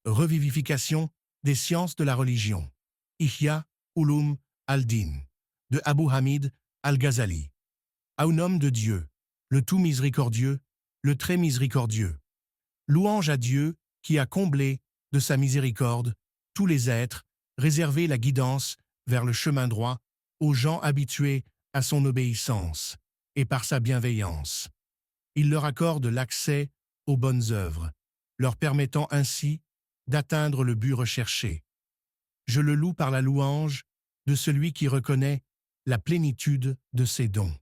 Revivification des sciences de la religion. Ihya Ulum al-Din, de Abu Hamid al-Ghazali. Au nom de Dieu, le tout miséricordieux, le très miséricordieux. Louange à Dieu qui a comblé, de sa miséricorde, tous les êtres, réservé la guidance vers le chemin droit aux gens habitués à son obéissance, et par sa bienveillance. Il leur accorde l'accès aux bonnes œuvres, leur permettant ainsi d'atteindre le but recherché. Je le loue par la louange de celui qui reconnaît la plénitude de ses dons.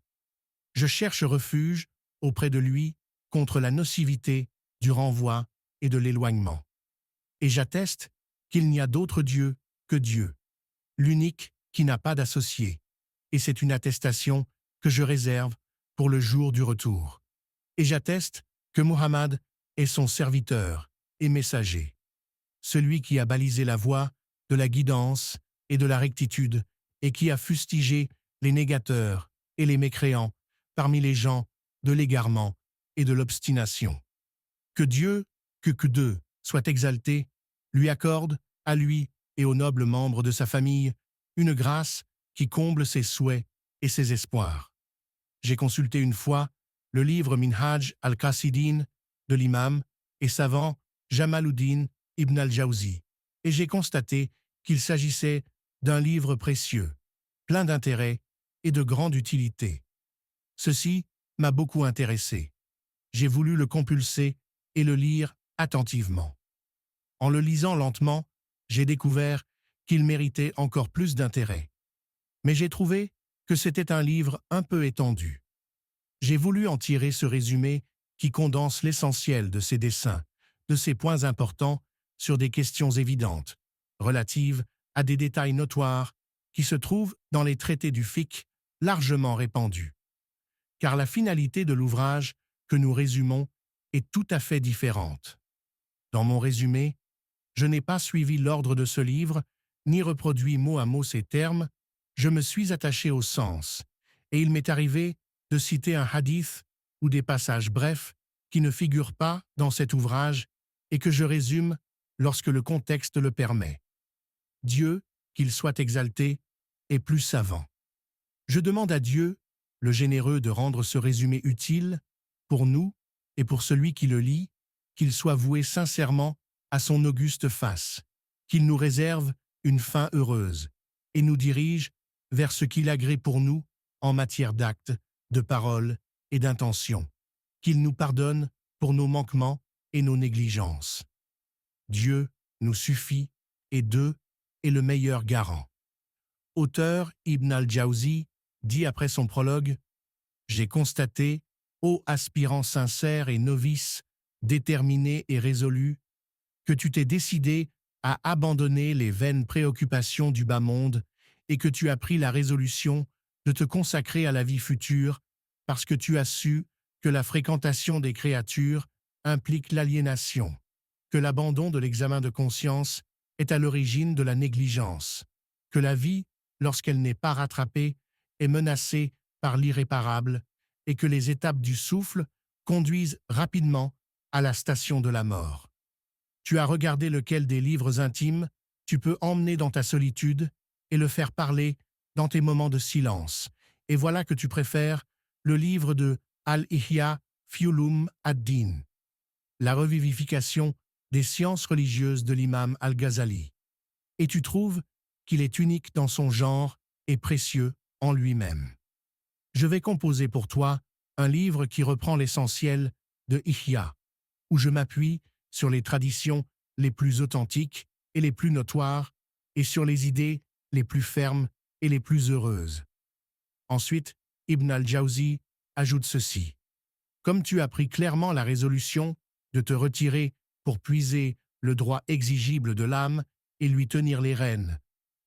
Je cherche refuge auprès de lui contre la nocivité du renvoi et de l'éloignement. Et j'atteste qu'il n'y a d'autre Dieu que Dieu, l'unique qui n'a pas d'associé, et c'est une attestation que je réserve pour le jour du retour. Et j'atteste que Muhammad est son serviteur et messager, celui qui a balisé la voie de la guidance et de la rectitude et qui a fustigé les négateurs et les mécréants parmi les gens de l'égarement et de l'obstination. Que Dieu, que Dieu soit exalté, lui accorde, à lui et aux nobles membres de sa famille, une grâce qui comble ses souhaits et ses espoirs. J'ai consulté une fois le livre Minhaj al-Qasidin de l'imam et savant Jamaluddin ibn al-Jawzi, et j'ai constaté qu'il s'agissait d'un livre précieux, plein d'intérêt et de grande utilité. Ceci m'a beaucoup intéressé. J'ai voulu le compulser et le lire attentivement. En le lisant lentement, j'ai découvert qu'il méritait encore plus d'intérêt. Mais j'ai trouvé que c'était un livre un peu étendu. J'ai voulu en tirer ce résumé qui condense l'essentiel de ses dessins, de ses points importants sur des questions évidentes, relatives à des détails notoires qui se trouvent dans les traités du fiqh largement répandus. Car la finalité de l'ouvrage que nous résumons est tout à fait différente. Dans mon résumé, je n'ai pas suivi l'ordre de ce livre, ni reproduit mot à mot ces termes, je me suis attaché au sens, et il m'est arrivé de citer un hadith ou des passages brefs qui ne figurent pas dans cet ouvrage et que je résume lorsque le contexte le permet. Dieu, qu'il soit exalté, est plus savant. Je demande à Dieu, le généreux, de rendre ce résumé utile, pour nous et pour celui qui le lit, qu'il soit voué sincèrement à son auguste face, qu'il nous réserve une fin heureuse et nous dirige vers ce qu'il agrée pour nous en matière d'actes, de paroles et d'intentions, qu'il nous pardonne pour nos manquements et nos négligences. Dieu nous suffit et Dieu est le meilleur garant. Auteur Ibn al-Jawzi dit après son prologue « J'ai constaté, ô aspirant sincère et novice, déterminé et résolu, que tu t'es décidé à abandonner les vaines préoccupations du bas monde et que tu as pris la résolution de te consacrer à la vie future parce que tu as su que la fréquentation des créatures implique l'aliénation, que l'abandon de l'examen de conscience est à l'origine de la négligence, que la vie, lorsqu'elle n'est pas rattrapée, est menacée par l'irréparable et que les étapes du souffle conduisent rapidement à la station de la mort. Tu as regardé lequel des livres intimes tu peux emmener dans ta solitude et le faire parler dans tes moments de silence. Et voilà que tu préfères le livre de Al-Ihya fi Ulum ad-Din, la revivification des sciences religieuses de l'imam al-Ghazali. Et tu trouves qu'il est unique dans son genre et précieux en lui-même. Je vais composer pour toi un livre qui reprend l'essentiel de Ihya, où je m'appuie sur les traditions les plus authentiques et les plus notoires, et sur les idées les plus fermes et les plus heureuses. Ensuite, Ibn al-Jawzi ajoute ceci. Comme tu as pris clairement la résolution de te retirer pour puiser le droit exigible de l'âme et lui tenir les rênes,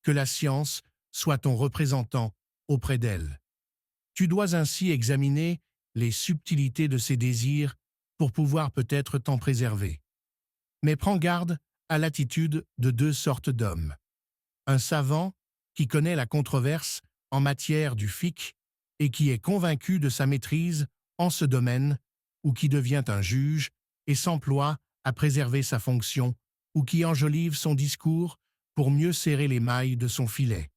que la science soit ton représentant auprès d'elle. Tu dois ainsi examiner les subtilités de ses désirs pour pouvoir peut-être t'en préserver. Mais prends garde à l'attitude de deux sortes d'hommes. Un savant qui connaît la controverse en matière du fiqh et qui est convaincu de sa maîtrise en ce domaine, ou qui devient un juge et s'emploie à préserver sa fonction ou qui enjolive son discours pour mieux serrer les mailles de son filet.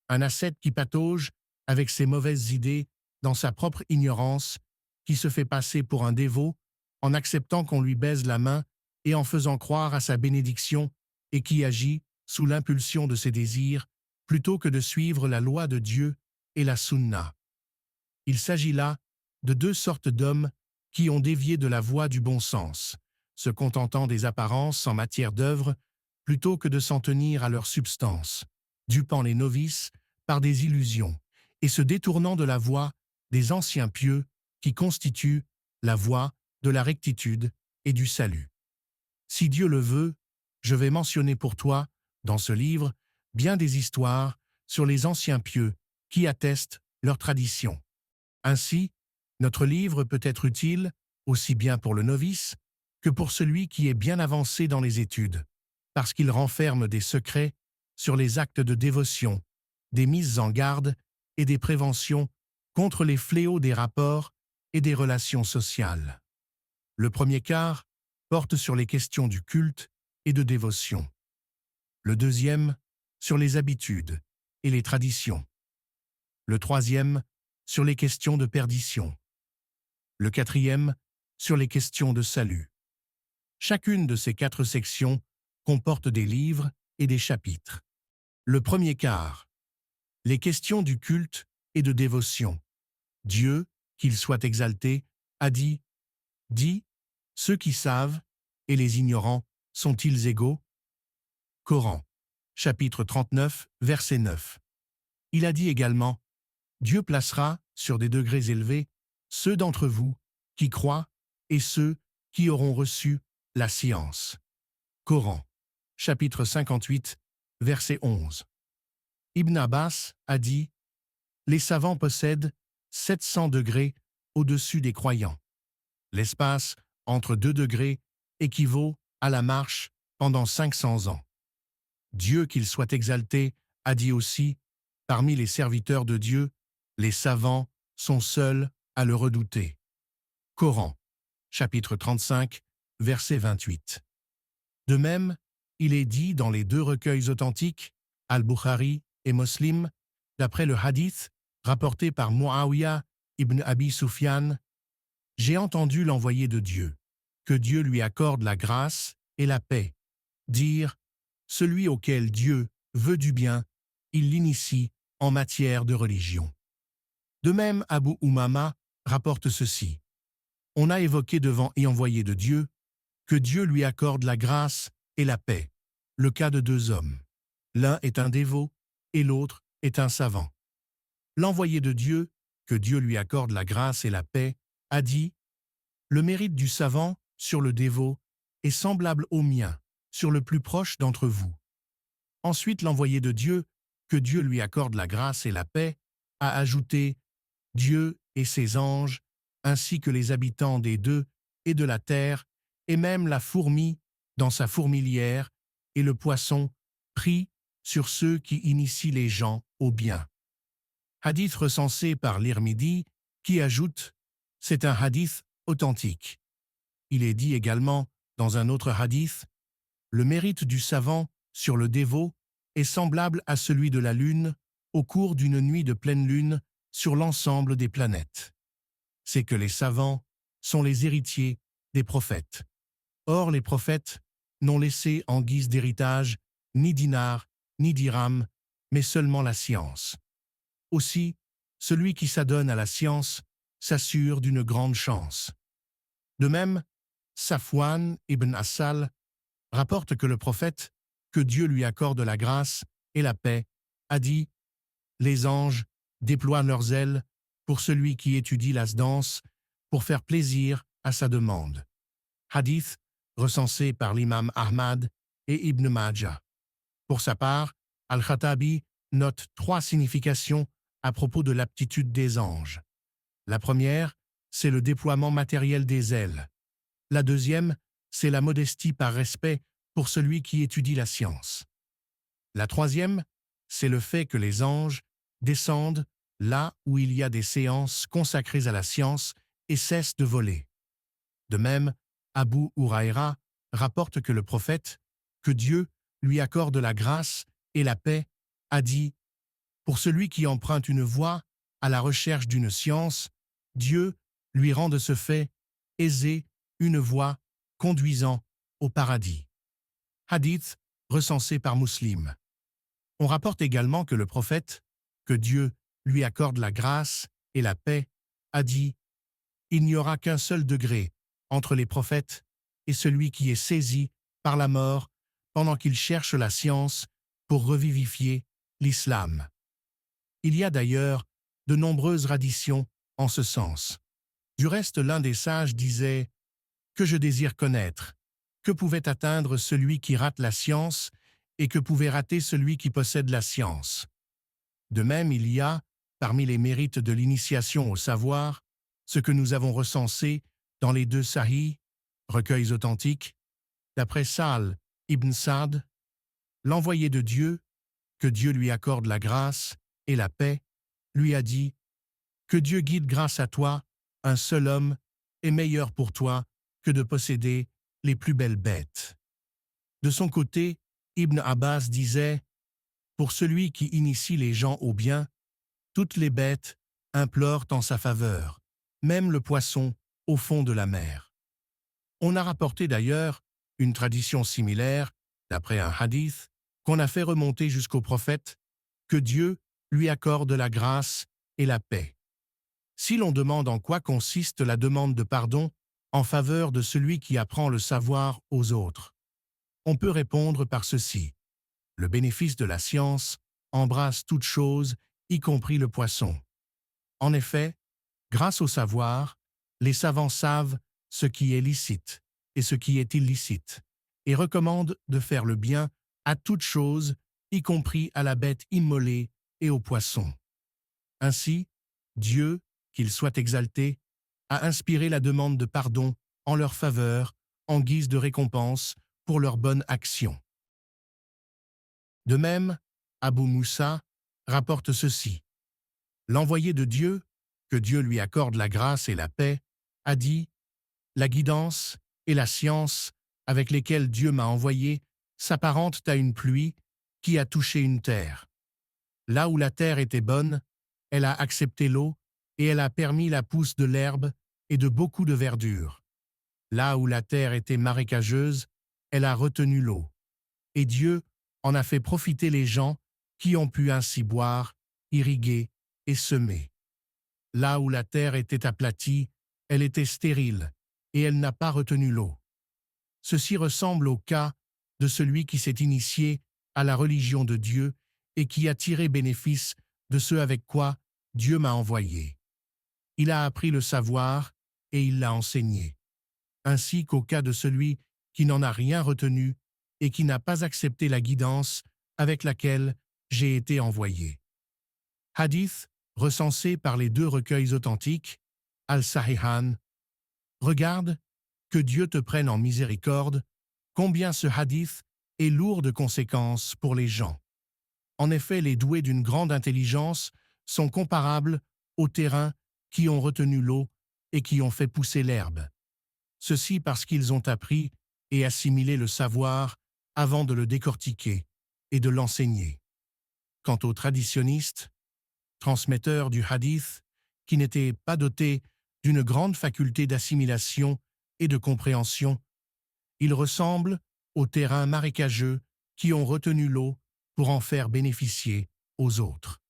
Un ascète qui patauge avec ses mauvaises idées dans sa propre ignorance, qui se fait passer pour un dévot en acceptant qu'on lui baise la main et en faisant croire à sa bénédiction, et qui agit sous l'impulsion de ses désirs plutôt que de suivre la loi de Dieu et la sunna. Il s'agit là de deux sortes d'hommes qui ont dévié de la voie du bon sens, se contentant des apparences en matière d'œuvre plutôt que de s'en tenir à leur substance, dupant les novices par des illusions et se détournant de la voie des anciens pieux qui constituent la voie de la rectitude et du salut. Si Dieu le veut, je vais mentionner pour toi, dans ce livre, bien des histoires sur les anciens pieux qui attestent leur tradition. Ainsi, notre livre peut être utile aussi bien pour le novice que pour celui qui est bien avancé dans les études, parce qu'il renferme des secrets sur les actes de dévotion, des mises en garde et des préventions contre les fléaux des rapports et des relations sociales. Le premier quart porte sur les questions du culte et de dévotion. Le deuxième, sur les habitudes et les traditions. Le troisième, sur les questions de perdition. Le quatrième, sur les questions de salut. Chacune de ces 4 sections comporte des livres et des chapitres. Le premier quart, les questions du culte et de dévotion. Dieu, qu'il soit exalté, a dit, ceux qui savent et les ignorants sont-ils égaux? Coran, chapitre 39, verset 9. Il a dit également, Dieu placera, sur des degrés élevés, ceux d'entre vous qui croient et ceux qui auront reçu la science. Coran, chapitre 58, verset 11. Ibn Abbas a dit, les savants possèdent 700 degrés au-dessus des croyants. L'espace entre 2 degrés équivaut à la marche pendant 500 ans. Dieu, qu'il soit exalté, a dit aussi, parmi les serviteurs de Dieu, les savants sont seuls à le redouter. Coran, chapitre 35, verset 28. De même, il est dit dans les 2 recueils authentiques, Al-Bukhari et Muslim, d'après le hadith rapporté par Muawiyah ibn Abi Sufyan, « J'ai entendu l'envoyé de Dieu, que Dieu lui accorde la grâce et la paix, dire « Celui auquel Dieu veut du bien, il l'initie en matière de religion. » De même, Abu Umama rapporte ceci. On a évoqué devant et envoyé de Dieu que Dieu lui accorde la grâce et la paix, le cas de 2 hommes. L'un est un dévot et l'autre est un savant. L'envoyé de Dieu, que Dieu lui accorde la grâce et la paix, a dit « Le mérite du savant sur le dévot est semblable au mien, sur le plus proche d'entre vous. » Ensuite, l'envoyé de Dieu, que Dieu lui accorde la grâce et la paix, a ajouté « Dieu et ses anges, ainsi que les habitants des 2 et de la terre, et même la fourmi dans sa fourmilière, et le poisson, prient sur ceux qui initient les gens au bien. » Hadith recensé par l'Irmidi, qui ajoute « C'est un hadith authentique. » Il est dit également, dans un autre hadith, « Le mérite du savant sur le dévot est semblable à celui de la lune au cours d'une nuit de pleine lune sur l'ensemble des planètes. C'est que les savants sont les héritiers des prophètes. Or, les prophètes n'ont laissé en guise d'héritage ni dinar, ni dirham, mais seulement la science. Aussi, celui qui s'adonne à la science s'assure d'une grande chance. De même, Safwan ibn Assal rapporte que le prophète, que Dieu lui accorde la grâce et la paix, a dit « Les anges déploient leurs ailes pour celui qui étudie la danse, pour faire plaisir à sa demande. » Hadith recensé par l'imam Ahmad et Ibn Majah. Pour sa part, Al-Khattabi note 3 significations à propos de l'aptitude des anges. La première, c'est le déploiement matériel des ailes. La deuxième, c'est la modestie par respect pour celui qui étudie la science. La troisième, c'est le fait que les anges descendent là où il y a des séances consacrées à la science et cessent de voler. De même, Abu Huraïra rapporte que le prophète, que Dieu lui accorde la grâce et la paix, a dit « Pour celui qui emprunte une voie à la recherche d'une science, Dieu lui rend de ce fait aisé une voie conduisant au paradis. » Hadith recensé par Muslim. On rapporte également que le prophète, que Dieu lui accorde la grâce et la paix, a dit « Il n'y aura qu'un seul degré entre les prophètes et celui qui est saisi par la mort pendant qu'il cherche la science pour revivifier l'islam. » Il y a d'ailleurs de nombreuses traditions en ce sens. Du reste, l'un des sages disait « Que je désire connaître, que pouvait atteindre celui qui rate la science et que pouvait rater celui qui possède la science. » De même, il y a, parmi les mérites de l'initiation au savoir, ce que nous avons recensé dans les deux Sahih, recueils authentiques, d'après Sahl ibn Sa'd, l'envoyé de Dieu, que Dieu lui accorde la grâce et la paix, lui a dit « Que Dieu guide grâce à toi, un seul homme est meilleur pour toi que de posséder les plus belles bêtes. » De son côté, Ibn Abbas disait « Pour celui qui initie les gens au bien, toutes les bêtes implorent en sa faveur, même le poisson au fond de la mer. » On a rapporté d'ailleurs une tradition similaire, d'après un hadith, qu'on a fait remonter jusqu'au prophète, que Dieu lui accorde la grâce et la paix. Si l'on demande en quoi consiste la demande de pardon en faveur de celui qui apprend le savoir aux autres, on peut répondre par ceci. Le bénéfice de la science embrasse toute chose, y compris le poisson. En effet, grâce au savoir, les savants savent ce qui est licite et ce qui est illicite, et recommandent de faire le bien à toute chose, y compris à la bête immolée et au poisson. Ainsi, Dieu, qu'il soit exalté, a inspiré la demande de pardon en leur faveur, en guise de récompense pour leur bonne action. De même, Abu Moussa rapporte ceci. L'envoyé de Dieu, que Dieu lui accorde la grâce et la paix, a dit « La guidance et la science avec lesquelles Dieu m'a envoyé s'apparentent à une pluie qui a touché une terre. Là où la terre était bonne, elle a accepté l'eau et elle a permis la pousse de l'herbe et de beaucoup de verdure. Là où la terre était marécageuse, elle a retenu l'eau. Et Dieu en a fait profiter les gens qui ont pu ainsi boire, irriguer et semer. Là où la terre était aplatie, elle était stérile et elle n'a pas retenu l'eau. Ceci ressemble au cas de celui qui s'est initié à la religion de Dieu et qui a tiré bénéfice de ce avec quoi Dieu m'a envoyé. Il a appris le savoir et il l'a enseigné, ainsi qu'au cas de celui qui n'en a rien retenu et qui n'a pas accepté la guidance avec laquelle j'ai été envoyé. Hadith recensé par les deux recueils authentiques, Al-Sahihan. Regarde, que Dieu te prenne en miséricorde, combien ce hadith est lourd de conséquences pour les gens. En effet, les doués d'une grande intelligence sont comparables aux terrains qui ont retenu l'eau et qui ont fait pousser l'herbe. Ceci parce qu'ils ont appris et assimilé le savoir avant de le décortiquer et de l'enseigner. Quant aux traditionnistes, transmetteurs du hadith, qui n'étaient pas dotés d'une grande faculté d'assimilation et de compréhension, ils ressemblent aux terrains marécageux qui ont retenu l'eau pour en faire bénéficier aux autres.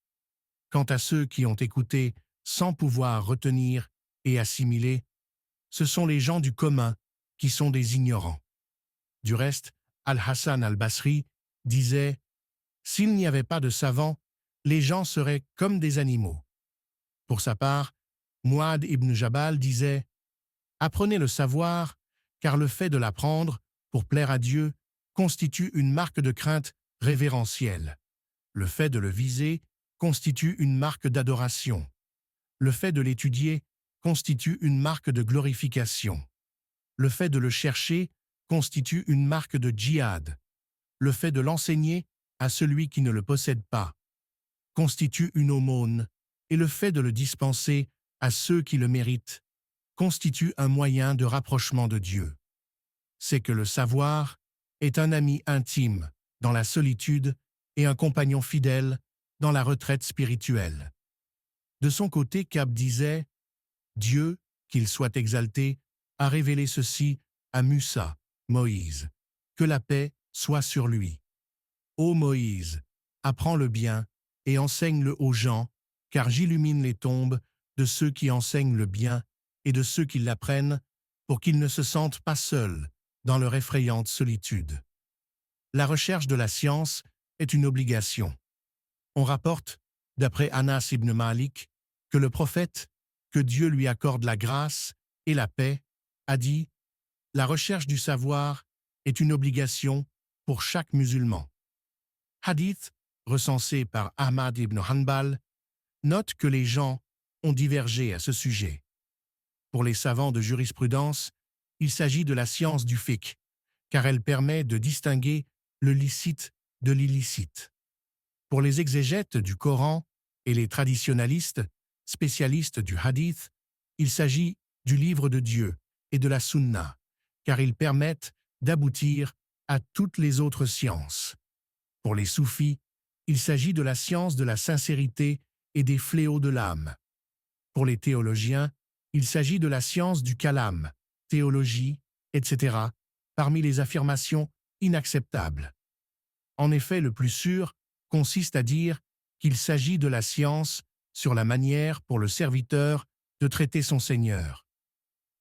Quant à ceux qui ont écouté sans pouvoir retenir et assimiler, ce sont les gens du commun qui sont des ignorants. Du reste, Al-Hassan al-Basri disait « S'il n'y avait pas de savants, les gens seraient comme des animaux. » Pour sa part, Mu'adh ibn Jabal disait « Apprenez le savoir, car le fait de l'apprendre, pour plaire à Dieu, constitue une marque de crainte révérentielle. Le fait de le viser constitue une marque d'adoration. Le fait de l'étudier constitue une marque de glorification. Le fait de le chercher constitue une marque de djihad. Le fait de l'enseigner à celui qui ne le possède pas constitue une aumône, et le fait de le dispenser à ceux qui le méritent constitue un moyen de rapprochement de Dieu. C'est que le savoir est un ami intime dans la solitude et un compagnon fidèle dans la retraite spirituelle. De son côté, Kab disait « Dieu, qu'il soit exalté, a révélé ceci à Musa, Moïse, que la paix soit sur lui. Ô Moïse, apprends le bien et enseigne-le aux gens, car j'illumine les tombes de ceux qui enseignent le bien et de ceux qui l'apprennent, pour qu'ils ne se sentent pas seuls dans leur effrayante solitude. » La recherche de la science est une obligation. On rapporte, d'après Anas ibn Malik, que le prophète, que Dieu lui accorde la grâce et la paix, a dit « La recherche du savoir est une obligation pour chaque musulman. » Hadith, recensé par Ahmad ibn Hanbal, note que les gens ont divergé à ce sujet. Pour les savants de jurisprudence, il s'agit de la science du fiqh, car elle permet de distinguer le licite de l'illicite. Pour les exégètes du Coran et les traditionalistes, spécialistes du hadith, il s'agit du livre de Dieu et de la sunna, car ils permettent d'aboutir à toutes les autres sciences. Pour les soufis, il s'agit de la science de la sincérité et des fléaux de l'âme. Pour les théologiens, il s'agit de la science du kalam, théologie, etc., parmi les affirmations inacceptables. En effet, le plus sûr consiste à dire qu'il s'agit de la science sur la manière pour le serviteur de traiter son Seigneur.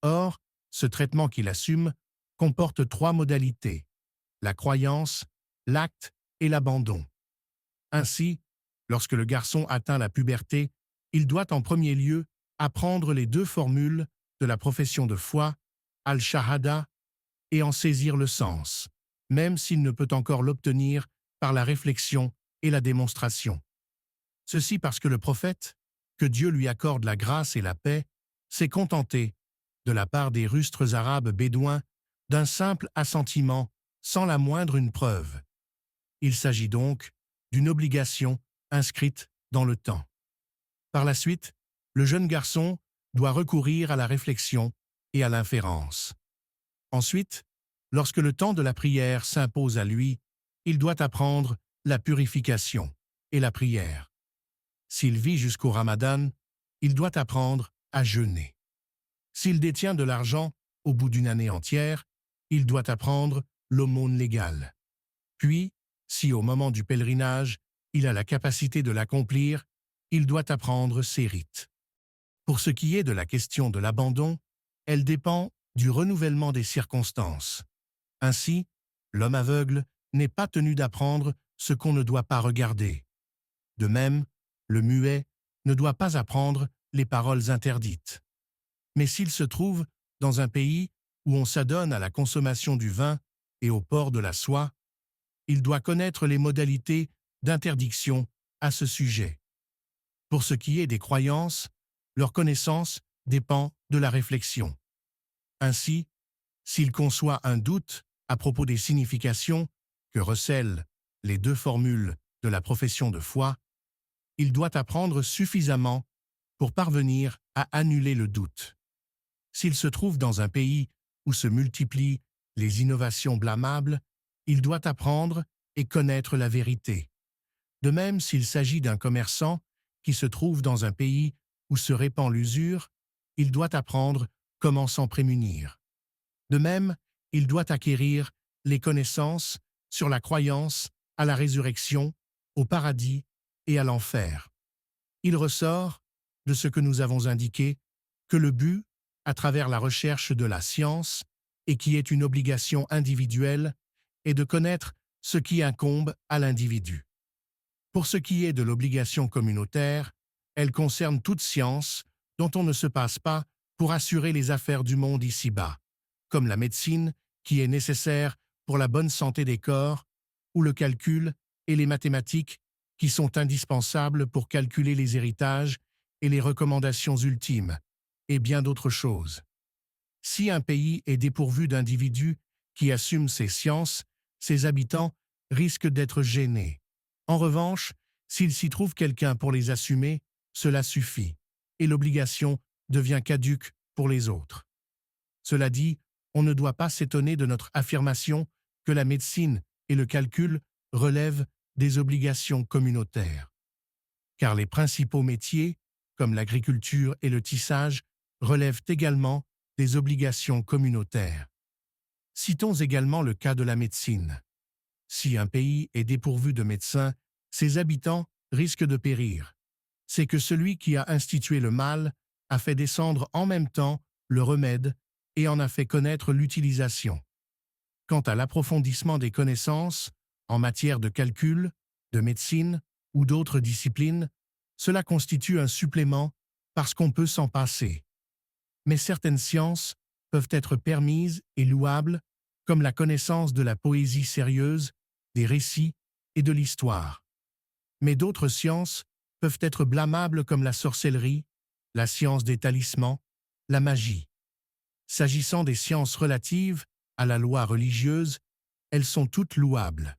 Or, ce traitement qu'il assume comporte 3 modalités: la croyance, l'acte et l'abandon. Ainsi, lorsque le garçon atteint la puberté, il doit en premier lieu apprendre les 2 formules de la profession de foi, al-shahada, et en saisir le sens, même s'il ne peut encore l'obtenir par la réflexion et la démonstration. Ceci parce que le prophète, que Dieu lui accorde la grâce et la paix, s'est contenté, de la part des rustres arabes bédouins, d'un simple assentiment sans la moindre une preuve. Il s'agit donc d'une obligation inscrite dans le temps. Par la suite, le jeune garçon doit recourir à la réflexion et à l'inférence. Ensuite, lorsque le temps de la prière s'impose à lui, il doit apprendre la purification et la prière. S'il vit jusqu'au Ramadan, il doit apprendre à jeûner. S'il détient de l'argent au bout d'une année entière, il doit apprendre l'aumône légale. Puis, si au moment du pèlerinage, il a la capacité de l'accomplir, il doit apprendre ses rites. Pour ce qui est de la question de l'abandon, elle dépend du renouvellement des circonstances. Ainsi, l'homme aveugle n'est pas tenu d'apprendre ce qu'on ne doit pas regarder. De même, le muet ne doit pas apprendre les paroles interdites. Mais s'il se trouve dans un pays où on s'adonne à la consommation du vin et au port de la soie, il doit connaître les modalités d'interdiction à ce sujet. Pour ce qui est des croyances, leur connaissance dépend de la réflexion. Ainsi, s'il conçoit un doute à propos des significations que recèlent les 2 formules de la profession de foi, il doit apprendre suffisamment pour parvenir à annuler le doute. S'il se trouve dans un pays où se multiplient les innovations blâmables, il doit apprendre et connaître la vérité. De même, s'il s'agit d'un commerçant qui se trouve dans un pays où se répand l'usure, il doit apprendre comment s'en prémunir. De même, il doit acquérir les connaissances sur la croyance à la résurrection, au paradis et à l'enfer. Il ressort, de ce que nous avons indiqué, que le but, à travers la recherche de la science, et qui est une obligation individuelle, est de connaître ce qui incombe à l'individu. Pour ce qui est de l'obligation communautaire, elle concerne toute science dont on ne se passe pas pour assurer les affaires du monde ici-bas, comme la médecine qui est nécessaire pour la bonne santé des corps, ou le calcul et les mathématiques qui sont indispensables pour calculer les héritages et les recommandations ultimes, et bien d'autres choses. Si un pays est dépourvu d'individus qui assument ces sciences, ses habitants risquent d'être gênés. En revanche, s'il s'y trouve quelqu'un pour les assumer, cela suffit, et l'obligation devient caduque pour les autres. Cela dit, on ne doit pas s'étonner de notre affirmation que la médecine et le calcul relèvent des obligations communautaires. Car les principaux métiers, comme l'agriculture et le tissage, relèvent également des obligations communautaires. Citons également le cas de la médecine. Si un pays est dépourvu de médecins, ses habitants risquent de périr. C'est que celui qui a institué le mal a fait descendre en même temps le remède et en a fait connaître l'utilisation. Quant à l'approfondissement des connaissances en matière de calcul, de médecine ou d'autres disciplines, cela constitue un supplément parce qu'on peut s'en passer. Mais certaines sciences peuvent être permises et louables, comme la connaissance de la poésie sérieuse, des récits et de l'histoire. Mais d'autres sciences peuvent être blâmables comme la sorcellerie, la science des talismans, la magie. S'agissant des sciences relatives à la loi religieuse, elles sont toutes louables.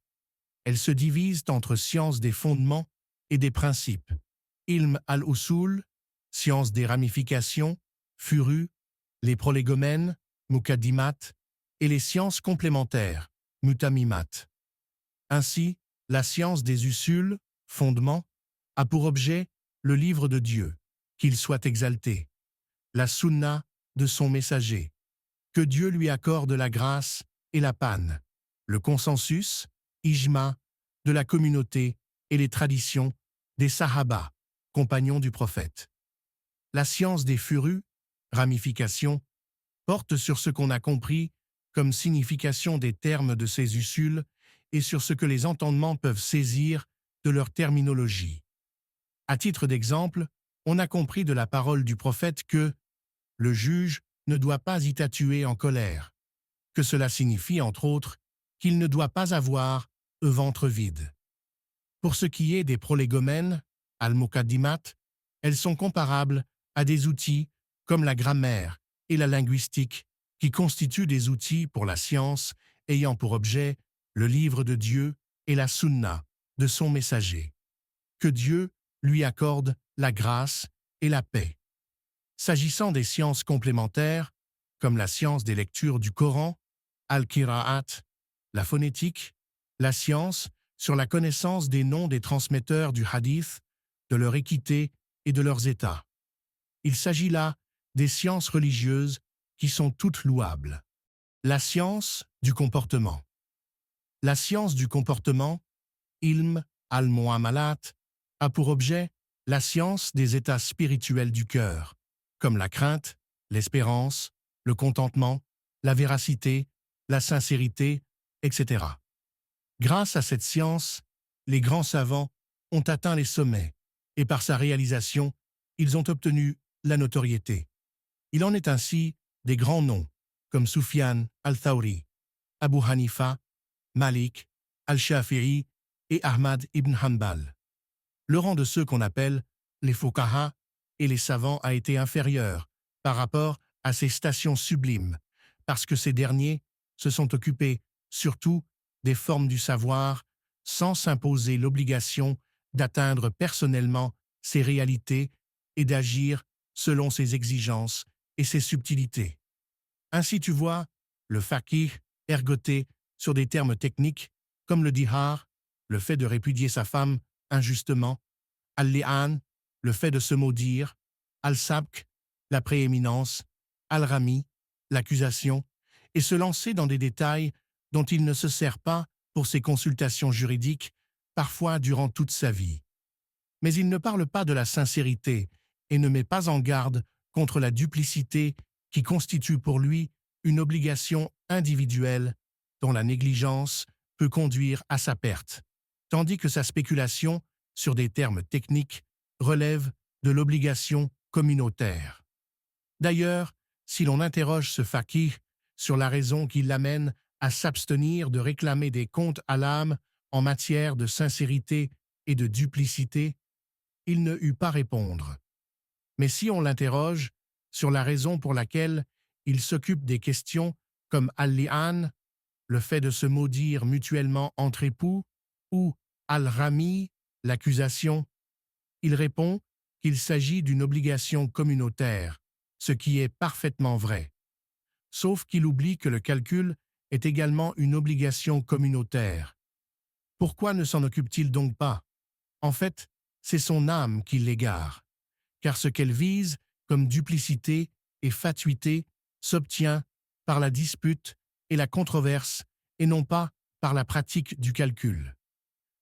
Elles se divisent entre sciences des fondements et des principes. Ilm al-usul, science des ramifications, furu, les prolégomènes, mukaddimat, et les sciences complémentaires, mutamimat. Ainsi, la science des usuls, fondements, a pour objet le livre de Dieu, qu'il soit exalté, la sunna de son messager, que Dieu lui accorde la grâce et la panne, le consensus, ijma, de la communauté et les traditions des sahaba, compagnons du prophète. La science des furus, ramifications, porte sur ce qu'on a compris comme signification des termes de ces usuls et sur ce que les entendements peuvent saisir de leur terminologie. À titre d'exemple, on a compris de la parole du prophète que le juge ne doit pas y statuer en colère, que cela signifie, entre autres, qu'il ne doit pas avoir un ventre vide. Pour ce qui est des prolégomènes, al-mukaddimat, elles sont comparables à des outils comme la grammaire et la linguistique, qui constituent des outils pour la science ayant pour objet le livre de Dieu et la sunna de son messager. Que Dieu lui accorde la grâce et la paix. S'agissant des sciences complémentaires, comme la science des lectures du Coran, al-qira'at, la phonétique, la science sur la connaissance des noms des transmetteurs du hadith, de leur équité et de leurs états. Il s'agit là des sciences religieuses qui sont toutes louables. La science du comportement. La science du comportement, ilm al-mu'amalat, a pour objet la science des états spirituels du cœur, comme la crainte, l'espérance, le contentement, la véracité, la sincérité, etc. Grâce à cette science, les grands savants ont atteint les sommets et par sa réalisation, ils ont obtenu la notoriété. Il en est ainsi des grands noms comme Sufyan al-Thawri, Abu Hanifa, Malik, al-Shafi'i et Ahmad ibn Hanbal. Le rang de ceux qu'on appelle les fuqaha et les savants a été inférieur par rapport à ces stations sublimes, parce que ces derniers se sont occupés surtout des formes du savoir sans s'imposer l'obligation d'atteindre personnellement ces réalités et d'agir selon ses exigences et ses subtilités. Ainsi tu vois, le faqih ergoté sur des termes techniques comme le dihar, le fait de répudier sa femme injustement, al-li'an, le fait de se maudire, al-sabk, la prééminence, al-rami, l'accusation, et se lancer dans des détails dont il ne se sert pas pour ses consultations juridiques, parfois durant toute sa vie. Mais il ne parle pas de la sincérité et ne met pas en garde contre la duplicité qui constitue pour lui une obligation individuelle dont la négligence peut conduire à sa perte, tandis que sa spéculation sur des termes techniques relève de l'obligation communautaire. D'ailleurs, si l'on interroge ce faqih sur la raison qui l'amène à s'abstenir de réclamer des comptes à l'âme en matière de sincérité et de duplicité, il ne eut pas répondre. Mais si on l'interroge sur la raison pour laquelle il s'occupe des questions comme al-li'an, le fait de se maudire mutuellement entre époux, ou al-rami, l'accusation, il répond qu'il s'agit d'une obligation communautaire, ce qui est parfaitement vrai. Sauf qu'il oublie que le calcul est également une obligation communautaire. Pourquoi ne s'en occupe-t-il donc pas? En fait, c'est son âme qui l'égare, car ce qu'elle vise comme duplicité et fatuité s'obtient par la dispute et la controverse et non pas par la pratique du calcul.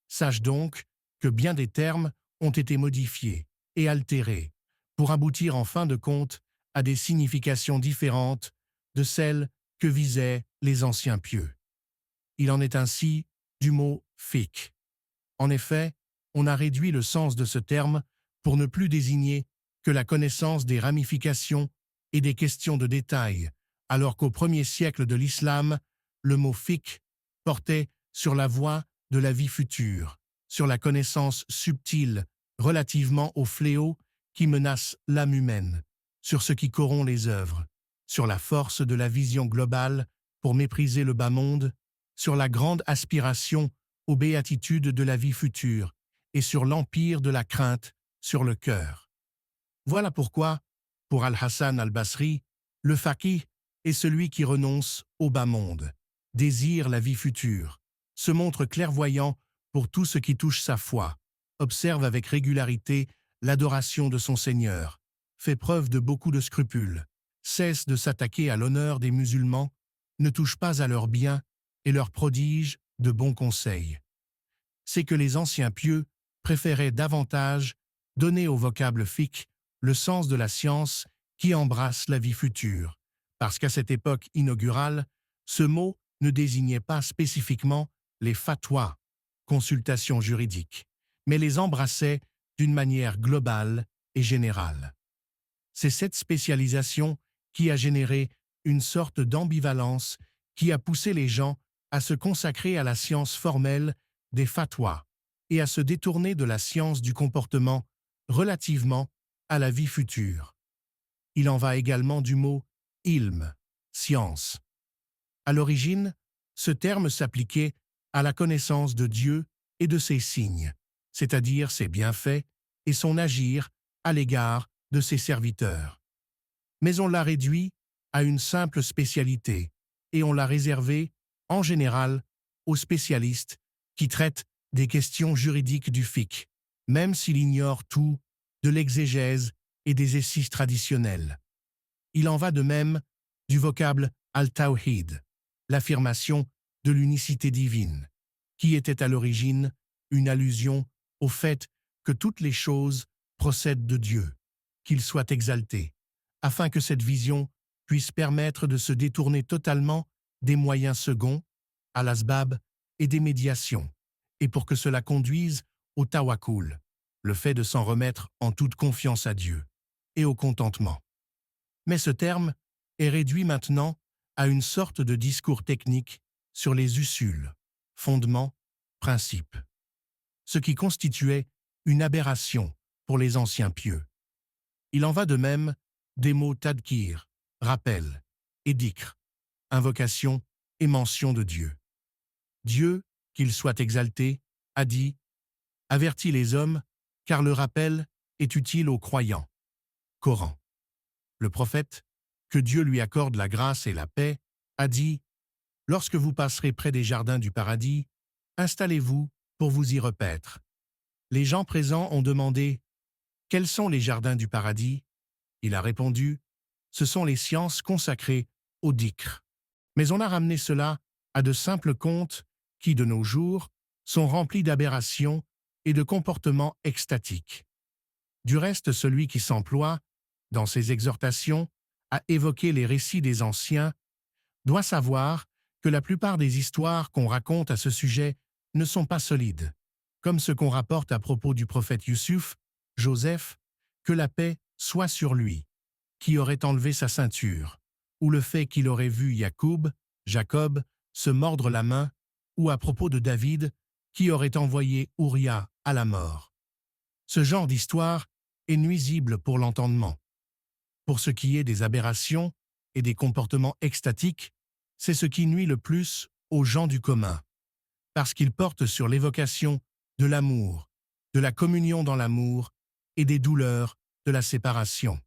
Sache donc que bien des termes ont été modifiés et altérés pour aboutir en fin de compte à des significations différentes de celles que visaient les anciens pieux. Il en est ainsi du mot « fiqh ». En effet, on a réduit le sens de ce terme pour ne plus désigner que la connaissance des ramifications et des questions de détail, alors qu'au premier siècle de l'islam, le mot fiqh portait sur la voie de la vie future, sur la connaissance subtile relativement aux fléaux qui menacent l'âme humaine, sur ce qui corrompt les œuvres, sur la force de la vision globale pour mépriser le bas monde, sur la grande aspiration aux béatitudes de la vie future et sur l'empire de la crainte sur le cœur. Voilà pourquoi, pour Al-Hassan al-Basri, le faqih est celui qui renonce au bas monde, désire la vie future, se montre clairvoyant pour tout ce qui touche sa foi, observe avec régularité l'adoration de son Seigneur, fait preuve de beaucoup de scrupules, cesse de s'attaquer à l'honneur des musulmans, ne touche pas à leurs biens et leur prodige de bons conseils. C'est que les anciens pieux préféraient davantage donner au vocable fiqh le sens de la science qui embrasse la vie future, parce qu'à cette époque inaugurale, ce mot ne désignait pas spécifiquement les fatwas, consultations juridiques, mais les embrassait d'une manière globale et générale. C'est cette spécialisation qui a généré une sorte d'ambivalence qui a poussé les gens à se consacrer à la science formelle des fatwas et à se détourner de la science du comportement relativement à la vie future. Il en va également du mot « ilm », science. À l'origine, ce terme s'appliquait à la connaissance de Dieu et de ses signes, c'est-à-dire ses bienfaits et son agir à l'égard de ses serviteurs. Mais on l'a réduit à une simple spécialité et on l'a réservé, en général, aux spécialistes qui traitent des questions juridiques du fiqh, même s'il ignore tout de l'exégèse et des essis traditionnels. Il en va de même du vocable al-tawhid, l'affirmation de l'unicité divine, qui était à l'origine une allusion au fait que toutes les choses procèdent de Dieu, qu'il soit exalté, afin que cette vision puisse permettre de se détourner totalement des moyens seconds, al-asbab, et des médiations, et pour que cela conduise au tawakkul, le fait de s'en remettre en toute confiance à Dieu, et au contentement. Mais ce terme est réduit maintenant à une sorte de discours technique sur les usuls, fondements, principes, ce qui constituait une aberration pour les anciens pieux. Il en va de même des mots tadkir, rappel, et dhikr, invocation et mention de Dieu. Dieu, qu'il soit exalté, a dit « Avertis les hommes, car le rappel est utile aux croyants. » Coran. Le prophète, que Dieu lui accorde la grâce et la paix, a dit « Lorsque vous passerez près des jardins du paradis, installez-vous pour vous y repaître. » Les gens présents ont demandé « Quels sont les jardins du paradis ?» Il a répondu « Ce sont les sciences consacrées au dhikr. » Mais on a ramené cela à de simples contes qui, de nos jours, sont remplis d'aberrations et de comportements extatiques. Du reste, celui qui s'emploie, dans ses exhortations, à évoquer les récits des anciens, doit savoir que la plupart des histoires qu'on raconte à ce sujet ne sont pas solides, comme ce qu'on rapporte à propos du prophète Yusuf, Joseph, que la paix soit sur lui, qui aurait enlevé sa ceinture, ou le fait qu'il aurait vu Jacob, se mordre la main, ou à propos de David, qui aurait envoyé Uria à la mort. Ce genre d'histoire est nuisible pour l'entendement. Pour ce qui est des aberrations et des comportements extatiques, c'est ce qui nuit le plus aux gens du commun, parce qu'ils portent sur l'évocation de l'amour, de la communion dans l'amour et des douleurs de la séparation.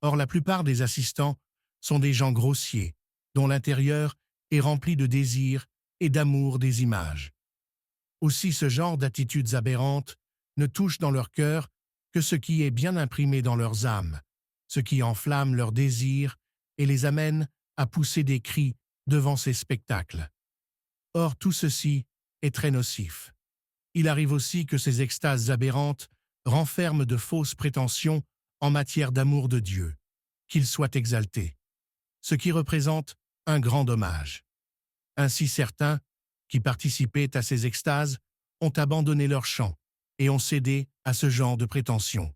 Or, la plupart des assistants sont des gens grossiers, dont l'intérieur et remplis de désirs et d'amour des images. Aussi ce genre d'attitudes aberrantes ne touche dans leur cœur que ce qui est bien imprimé dans leurs âmes, ce qui enflamme leurs désirs et les amène à pousser des cris devant ces spectacles. Or tout ceci est très nocif. Il arrive aussi que ces extases aberrantes renferment de fausses prétentions en matière d'amour de Dieu, qu'il soit exalté, ce qui représente un grand dommage. Ainsi certains, qui participaient à ces extases, ont abandonné leur chant et ont cédé à ce genre de prétentions.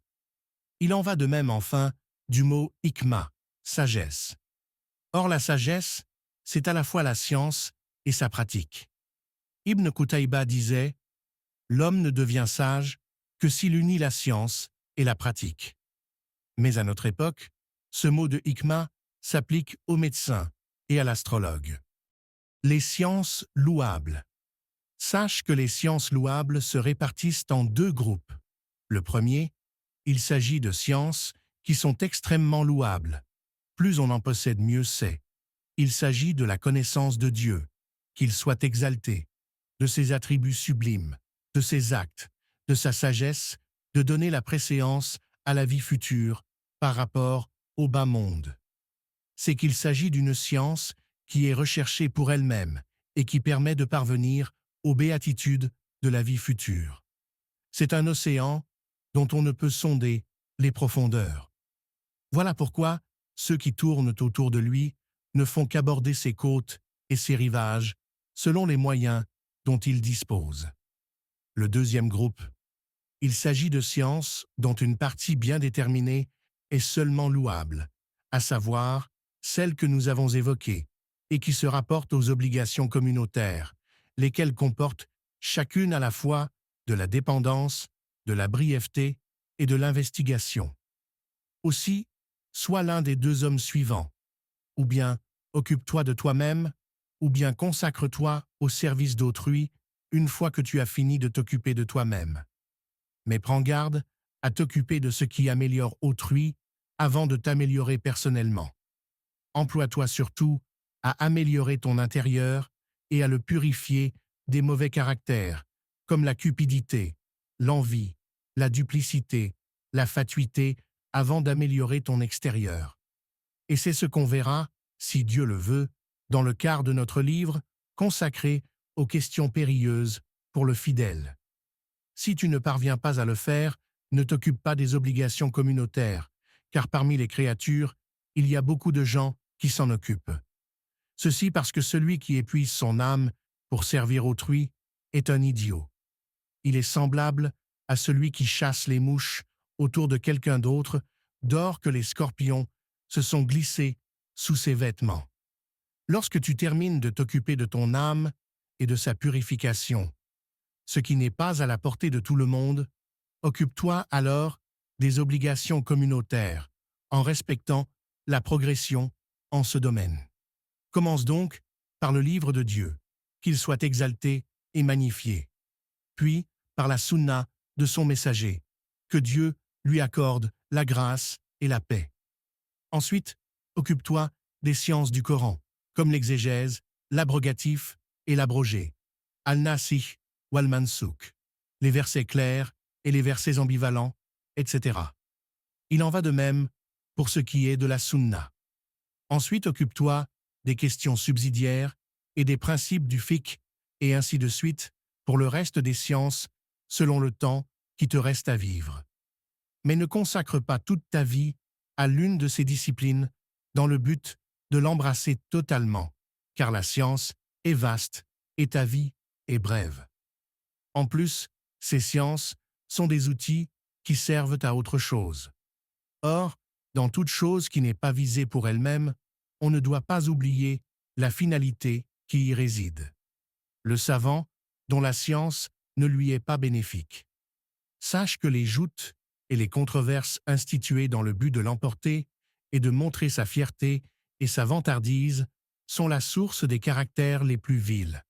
Il en va de même enfin du mot « hikma », sagesse. Or la sagesse, c'est à la fois la science et sa pratique. Ibn Qutaïba disait « L'homme ne devient sage que s'il unit la science et la pratique ». Mais à notre époque, ce mot de hikma s'applique aux médecins et à l'astrologue. Les sciences louables. Sache que les sciences louables se répartissent en deux groupes. Le premier, il s'agit de sciences qui sont extrêmement louables. Plus on en possède, mieux c'est. Il s'agit de la connaissance de Dieu, qu'il soit exalté, de ses attributs sublimes, de ses actes, de sa sagesse, de donner la préséance à la vie future par rapport au bas monde. C'est qu'il s'agit d'une science qui est recherchée pour elle-même et qui permet de parvenir aux béatitudes de la vie future. C'est un océan dont on ne peut sonder les profondeurs. Voilà pourquoi ceux qui tournent autour de lui ne font qu'aborder ses côtes et ses rivages selon les moyens dont ils disposent. Le deuxième groupe, il s'agit de sciences dont une partie bien déterminée est seulement louable, à savoir celles que nous avons évoquées et qui se rapportent aux obligations communautaires, lesquelles comportent chacune à la fois de la dépendance, de la brièveté et de l'investigation. Aussi, sois l'un des deux hommes suivants, ou bien occupe-toi de toi-même, ou bien consacre-toi au service d'autrui une fois que tu as fini de t'occuper de toi-même. Mais prends garde à t'occuper de ce qui améliore autrui avant de t'améliorer personnellement. Emploie-toi surtout à améliorer ton intérieur et à le purifier des mauvais caractères, comme la cupidité, l'envie, la duplicité, la fatuité, avant d'améliorer ton extérieur. Et c'est ce qu'on verra, si Dieu le veut, dans le quart de notre livre consacré aux questions périlleuses pour le fidèle. Si tu ne parviens pas à le faire, ne t'occupe pas des obligations communautaires, car parmi les créatures, il y a beaucoup de gens qui s'en occupent. Ceci parce que celui qui épuise son âme pour servir autrui est un idiot. Il est semblable à celui qui chasse les mouches autour de quelqu'un d'autre, dehors que les scorpions se sont glissés sous ses vêtements. Lorsque tu termines de t'occuper de ton âme et de sa purification, ce qui n'est pas à la portée de tout le monde, occupe-toi alors des obligations communautaires, en respectant la progression en ce domaine. Commence donc par le livre de Dieu, qu'il soit exalté et magnifié, puis par la sunna de son messager, que Dieu lui accorde la grâce et la paix. Ensuite, occupe-toi des sciences du Coran, comme l'exégèse, l'abrogatif et l'abrogé, al-nasikh ou al-mansouk, les versets clairs et les versets ambivalents, etc. Il en va de même pour ce qui est de la sunna. Ensuite, occupe-toi des questions subsidiaires et des principes du fiqh, et ainsi de suite pour le reste des sciences, selon le temps qui te reste à vivre. Mais ne consacre pas toute ta vie à l'une de ces disciplines dans le but de l'embrasser totalement, car la science est vaste et ta vie est brève. En plus, ces sciences sont des outils qui servent à autre chose. Or, dans toute chose qui n'est pas visée pour elle-même, on ne doit pas oublier la finalité qui y réside. Le savant, dont la science ne lui est pas bénéfique. Sache que les joutes et les controverses instituées dans le but de l'emporter et de montrer sa fierté et sa vantardise sont la source des caractères les plus vils.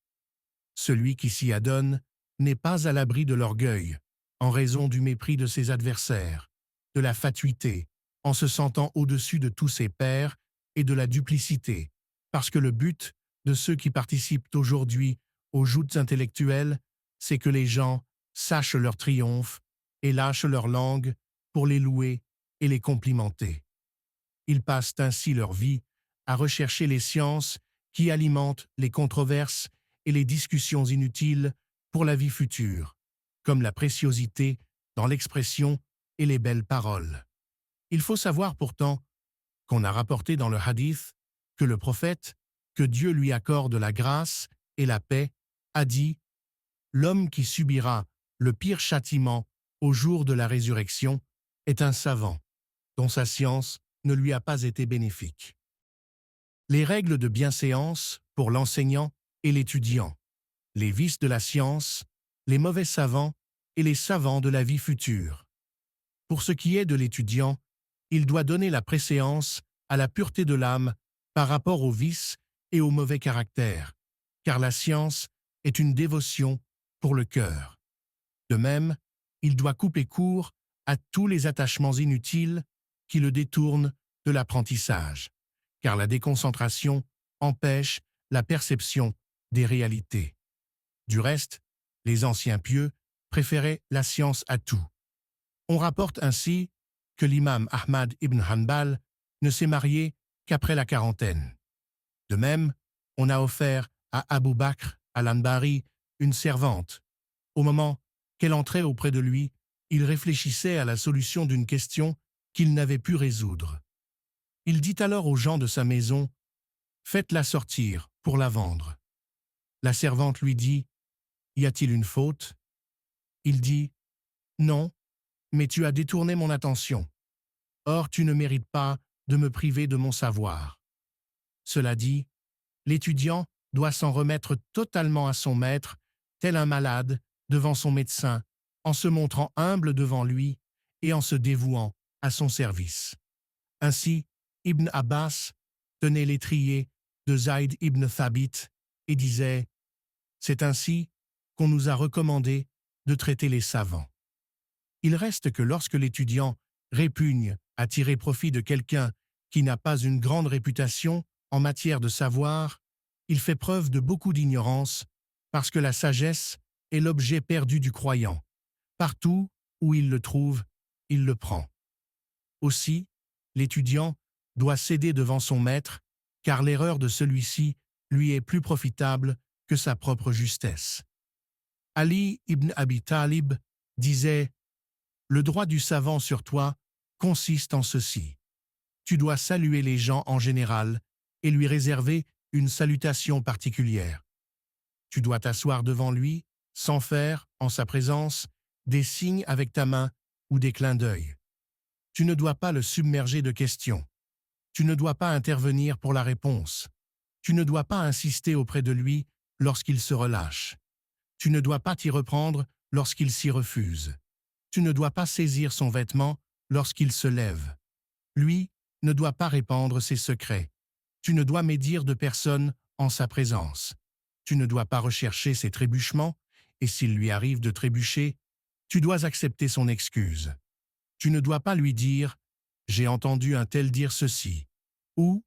Celui qui s'y adonne n'est pas à l'abri de l'orgueil, en raison du mépris de ses adversaires, de la fatuité, en se sentant au-dessus de tous ses pairs, et de la duplicité, parce que le but de ceux qui participent aujourd'hui aux joutes intellectuelles, c'est que les gens sachent leur triomphe et lâchent leur langue pour les louer et les complimenter. Ils passent ainsi leur vie à rechercher les sciences qui alimentent les controverses et les discussions inutiles pour la vie future, comme la préciosité dans l'expression et les belles paroles. Il faut savoir pourtant qu'on a rapporté dans le hadith que le prophète, que Dieu lui accorde la grâce et la paix, a dit « L'homme qui subira le pire châtiment au jour de la résurrection est un savant, dont sa science ne lui a pas été bénéfique. » Les règles de bienséance pour l'enseignant et l'étudiant, les vices de la science, les mauvais savants et les savants de la vie future. Pour ce qui est de l'étudiant, il doit donner la préséance à la pureté de l'âme par rapport aux vices et au mauvais caractère, car la science est une dévotion pour le cœur. De même, il doit couper court à tous les attachements inutiles qui le détournent de l'apprentissage, car la déconcentration empêche la perception des réalités. Du reste, les anciens pieux préféraient la science à tout. On rapporte ainsi que l'imam Ahmad ibn Hanbal ne s'est marié qu'après la quarantaine. De même, on a offert à Abu Bakr al-Anbari une servante. Au moment qu'elle entrait auprès de lui, il réfléchissait à la solution d'une question qu'il n'avait pu résoudre. Il dit alors aux gens de sa maison « Faites-la sortir pour la vendre. » La servante lui dit « Y a-t-il une faute ?» Il dit « Non, mais tu as détourné mon attention. Or tu ne mérites pas de me priver de mon savoir. » Cela dit, l'étudiant doit s'en remettre totalement à son maître, tel un malade devant son médecin, en se montrant humble devant lui et en se dévouant à son service. Ainsi, Ibn Abbas tenait l'étrier de Zayd ibn Thabit et disait « C'est ainsi qu'on nous a recommandé de traiter les savants. » Il reste que lorsque l'étudiant répugne à tirer profit de quelqu'un qui n'a pas une grande réputation en matière de savoir, il fait preuve de beaucoup d'ignorance parce que la sagesse est l'objet perdu du croyant. Partout où il le trouve, il le prend. Aussi, l'étudiant doit céder devant son maître, car l'erreur de celui-ci lui est plus profitable que sa propre justesse. Ali ibn Abi Talib disait « Le droit du savant sur toi consiste en ceci. Tu dois saluer les gens en général et lui réserver une salutation particulière. Tu dois t'asseoir devant lui sans faire, en sa présence, des signes avec ta main ou des clins d'œil. Tu ne dois pas le submerger de questions. Tu ne dois pas intervenir pour la réponse. Tu ne dois pas insister auprès de lui lorsqu'il se relâche. Tu ne dois pas t'y reprendre lorsqu'il s'y refuse. Tu ne dois pas saisir son vêtement lorsqu'il se lève. Lui ne doit pas répandre ses secrets. Tu ne dois médire de personne en sa présence. Tu ne dois pas rechercher ses trébuchements, et s'il lui arrive de trébucher, tu dois accepter son excuse. Tu ne dois pas lui dire « J'ai entendu un tel dire ceci » ou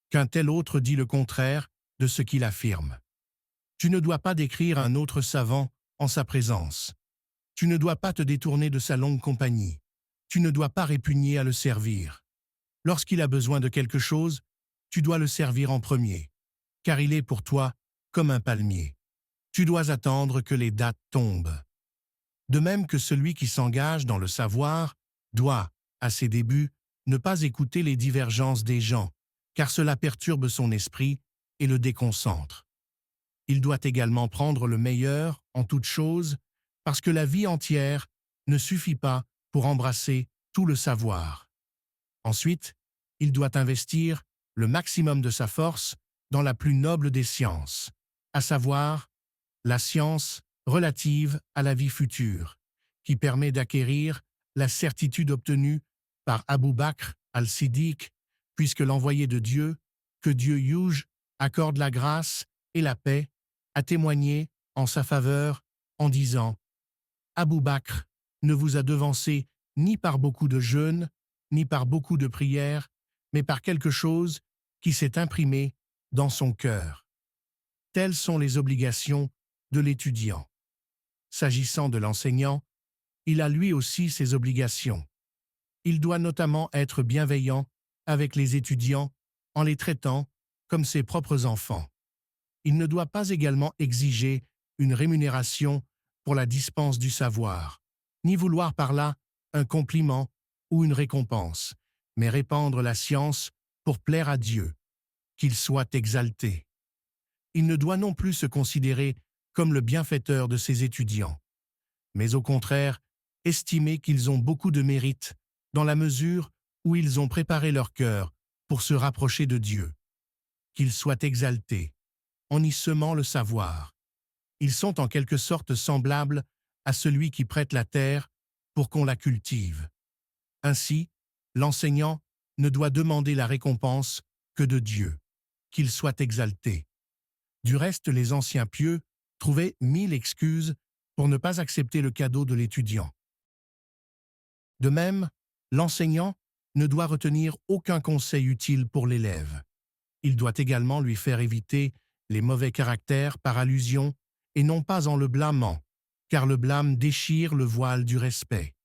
qu'un tel autre dit le contraire de ce qu'il affirme. Tu ne dois pas décrire un autre savant en sa présence. Tu ne dois pas te détourner de sa longue compagnie. Tu ne dois pas répugner à le servir. Lorsqu'il a besoin de quelque chose, tu dois le servir en premier, car il est pour toi comme un palmier. Tu dois attendre que les dattes tombent. De même que celui qui s'engage dans le savoir doit, à ses débuts, ne pas écouter les divergences des gens, car cela perturbe son esprit et le déconcentre. Il doit également prendre le meilleur en toutes choses, parce que la vie entière ne suffit pas pour embrasser tout le savoir. Ensuite, il doit investir le maximum de sa force dans la plus noble des sciences, à savoir la science relative à la vie future, qui permet d'acquérir la certitude obtenue par Abu Bakr al-Siddiq, puisque l'envoyé de Dieu, que Dieu juge, accorde la grâce et la paix, a témoigné en sa faveur en disant « Abu Bakr ne vous a devancé ni par beaucoup de jeûnes, ni par beaucoup de prières, mais par quelque chose qui s'est imprimé dans son cœur. Telles sont les obligations de l'étudiant. S'agissant de l'enseignant, il a lui aussi ses obligations. Il doit notamment être bienveillant avec les étudiants en les traitant comme ses propres enfants. Il ne doit pas également exiger une rémunération pour la dispense du savoir, ni vouloir par là un compliment ou une récompense, mais répandre la science pour plaire à Dieu, qu'il soit exalté. Il ne doit non plus se considérer comme le bienfaiteur de ses étudiants, mais au contraire, estimer qu'ils ont beaucoup de mérite dans la mesure où ils ont préparé leur cœur pour se rapprocher de Dieu. Qu'ils soient exaltés, en y semant le savoir. Ils sont en quelque sorte semblables à celui qui prête la terre pour qu'on la cultive. Ainsi, l'enseignant ne doit demander la récompense que de Dieu, qu'il soit exalté. Du reste, les anciens pieux trouvaient 1000 excuses pour ne pas accepter le cadeau de l'étudiant. De même, l'enseignant ne doit retenir aucun conseil utile pour l'élève. Il doit également lui faire éviter les mauvais caractères par allusion et non pas en le blâmant, car le blâme déchire le voile du respect.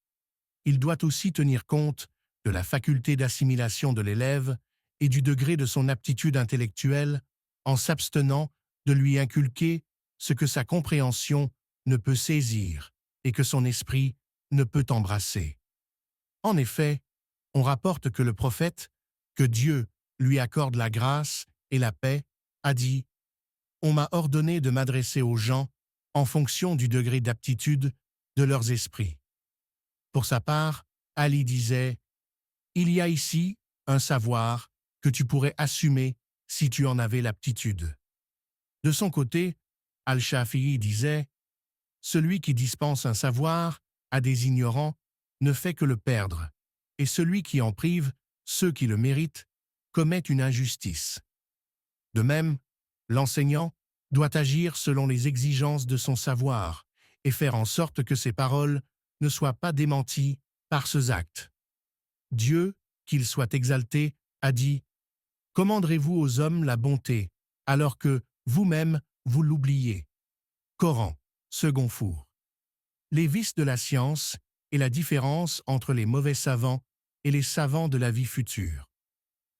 Il doit aussi tenir compte de la faculté d'assimilation de l'élève et du degré de son aptitude intellectuelle en s'abstenant de lui inculquer ce que sa compréhension ne peut saisir et que son esprit ne peut embrasser. En effet, on rapporte que le prophète, que Dieu lui accorde la grâce et la paix, a dit « On m'a ordonné de m'adresser aux gens en fonction du degré d'aptitude de leurs esprits. » Pour sa part, Ali disait « Il y a ici un savoir que tu pourrais assumer si tu en avais l'aptitude. » De son côté, Al-Shafi'i disait « Celui qui dispense un savoir à des ignorants ne fait que le perdre, et celui qui en prive ceux qui le méritent commet une injustice. » De même, l'enseignant doit agir selon les exigences de son savoir et faire en sorte que ses paroles ne soient pas démenties par ses actes. Dieu, qu'il soit exalté, a dit « Commanderez-vous aux hommes la bonté, alors que, vous-même, vous l'oubliez. » Coran, second four. Les vices de la science et la différence entre les mauvais savants et les savants de la vie future.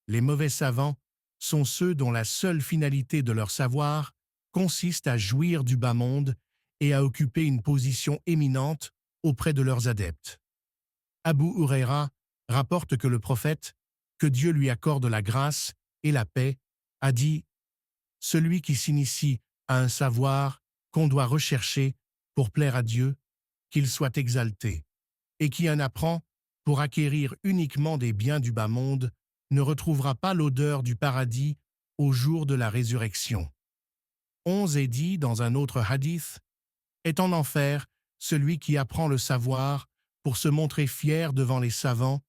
Les mauvais savants sont ceux dont la seule finalité de leur savoir consiste à jouir du bas monde et à occuper une position éminente auprès de leurs adeptes. Abu Huraira rapporte que le prophète, que Dieu lui accorde la grâce et la paix, a dit « Celui qui s'initie à un savoir qu'on doit rechercher pour plaire à Dieu, qu'il soit exalté, et qui en apprend pour acquérir uniquement des biens du bas monde, ne retrouvera pas l'odeur du paradis au jour de la résurrection. » On est dit dans un autre hadith, « Est en enfer celui qui apprend le savoir pour se montrer fier devant les savants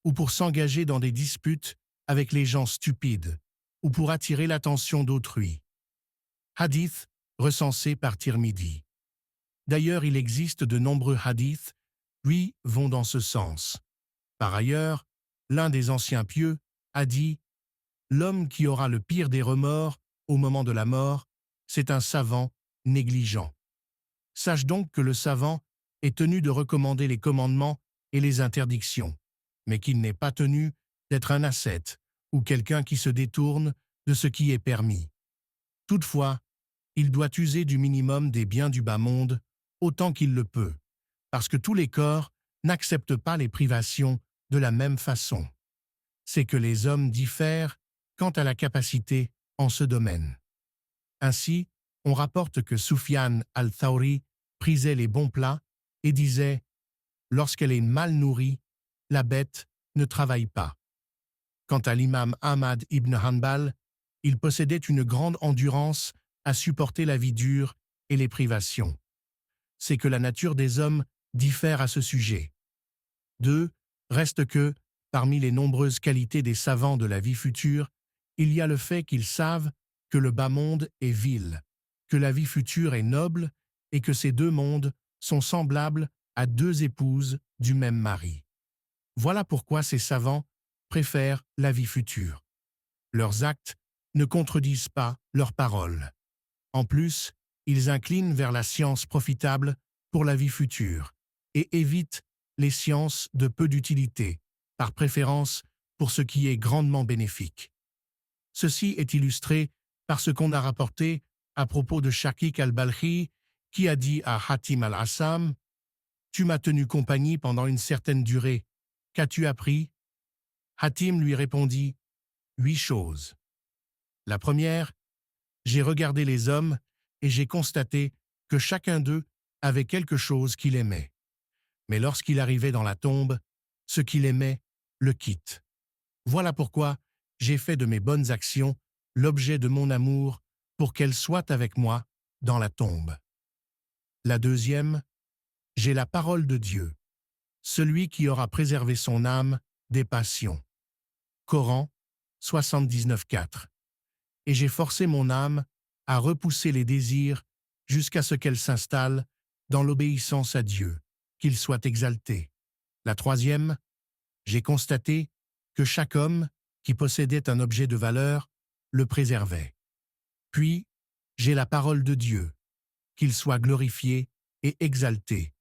ou pour s'engager dans des disputes avec les gens stupides ou pour attirer l'attention d'autrui. » Hadith recensé par Tirmidhi. D'ailleurs, il existe de nombreux hadiths qui vont dans ce sens. Par ailleurs, l'un des anciens pieux a dit « L'homme qui aura le pire des remords au moment de la mort, c'est un savant négligent. » Sache donc que le savant est tenu de recommander les commandements et les interdictions, mais qu'il n'est pas tenu d'être un ascète ou quelqu'un qui se détourne de ce qui est permis. Toutefois, il doit user du minimum des biens du bas monde autant qu'il le peut, parce que tous les corps n'acceptent pas les privations de la même façon. C'est que les hommes diffèrent quant à la capacité en ce domaine. Ainsi, on rapporte que Sufyan al-Thawri prisait les bons plats et disait « Lorsqu'elle est mal nourrie, la bête ne travaille pas. » Quant à l'imam Ahmad ibn Hanbal, il possédait une grande endurance à supporter la vie dure et les privations. C'est que la nature des hommes diffère à ce sujet. 2. Reste que, parmi les nombreuses qualités des savants de la vie future, il y a le fait qu'ils savent que le bas monde est vil, que la vie future est noble et que ces deux mondes sont semblables à deux épouses du même mari. Voilà pourquoi ces savants préfèrent la vie future. Leurs actes ne contredisent pas leurs paroles. En plus, ils inclinent vers la science profitable pour la vie future et évitent les sciences de peu d'utilité, par préférence pour ce qui est grandement bénéfique. Ceci est illustré par ce qu'on a rapporté à propos de Shakik al-Balkhi qui a dit à Hatim al-Assam « Tu m'as tenu compagnie pendant une certaine durée. Qu'as-tu appris » Hatim lui répondit « 8 choses. La première, j'ai regardé les hommes et j'ai constaté que chacun d'eux avait quelque chose qu'il aimait. Mais lorsqu'il arrivait dans la tombe, ce qu'il aimait le quitte. Voilà pourquoi j'ai fait de mes bonnes actions l'objet de mon amour pour qu'elles soient avec moi dans la tombe. La deuxième, j'ai la parole de Dieu, celui qui aura préservé son âme des passions. Coran 79.4. Et j'ai forcé mon âme à repousser les désirs jusqu'à ce qu'elle s'installe dans l'obéissance à Dieu, qu'il soit exalté. La troisième, j'ai constaté que chaque homme qui possédait un objet de valeur le préservait. Puis, j'ai la parole de Dieu, qu'il soit glorifié et exalté.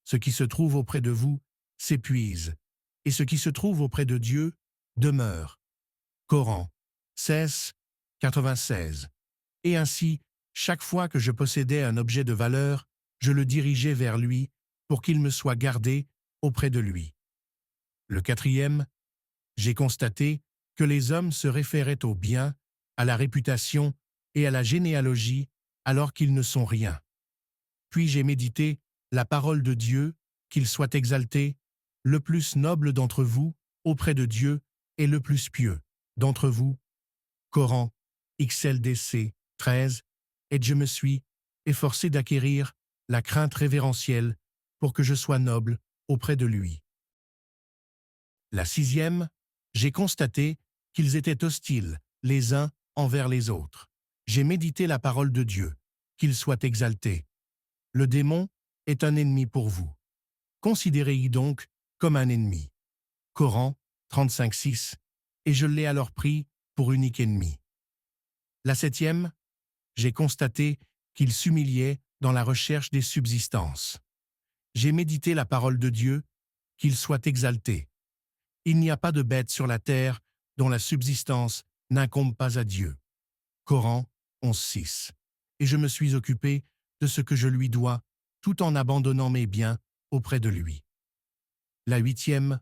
Ce qui se trouve auprès de vous s'épuise, et ce qui se trouve auprès de Dieu demeure. Coran 16.96. Et ainsi, chaque fois que je possédais un objet de valeur, je le dirigeais vers lui pour qu'il me soit gardé auprès de lui. Le quatrième, j'ai constaté que les hommes se référaient au bien, à la réputation et à la généalogie alors qu'ils ne sont rien. Puis j'ai médité la parole de Dieu, qu'il soit exalté, le plus noble d'entre vous auprès de Dieu et le plus pieux d'entre vous. Coran XLDC 13, et je me suis efforcé d'acquérir la crainte révérentielle pour que je sois noble auprès de lui. La sixième, j'ai constaté qu'ils étaient hostiles les uns envers les autres. J'ai médité la parole de Dieu, qu'il soit exalté. Le démon est un ennemi pour vous. Considérez-y donc comme un ennemi. Coran 35.6, et je l'ai alors pris pour unique ennemi. La septième, j'ai constaté qu'il s'humiliait dans la recherche des subsistances. J'ai médité la parole de Dieu, qu'il soit exalté. Il n'y a pas de bête sur la terre dont la subsistance n'incombe pas à Dieu. Coran 11.6. Et je me suis occupé de ce que je lui dois, tout en abandonnant mes biens auprès de lui. La huitième,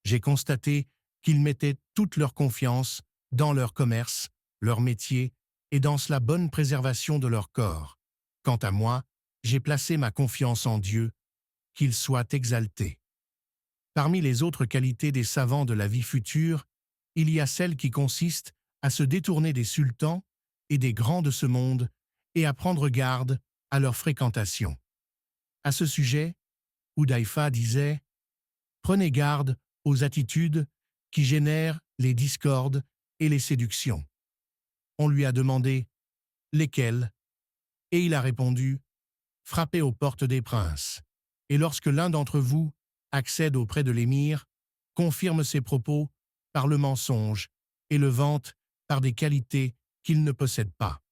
j'ai constaté qu'ils mettaient toute leur confiance dans leur commerce, leur métier et dans la bonne préservation de leur corps. Quant à moi, j'ai placé ma confiance en Dieu, qu'il soit exalté. Parmi les autres qualités des savants de la vie future, il y a celle qui consiste à se détourner des sultans et des grands de ce monde et à prendre garde à leur fréquentation. À ce sujet, Hudayfa disait « Prenez garde aux attitudes qui génèrent les discordes et les séductions. » On lui a demandé « Lesquelles ?» Et il a répondu « Frappez aux portes des princes. Et lorsque l'un d'entre vous accède auprès de l'émir, confirme ses propos par le mensonge et le vante par des qualités qu'il ne possède pas. »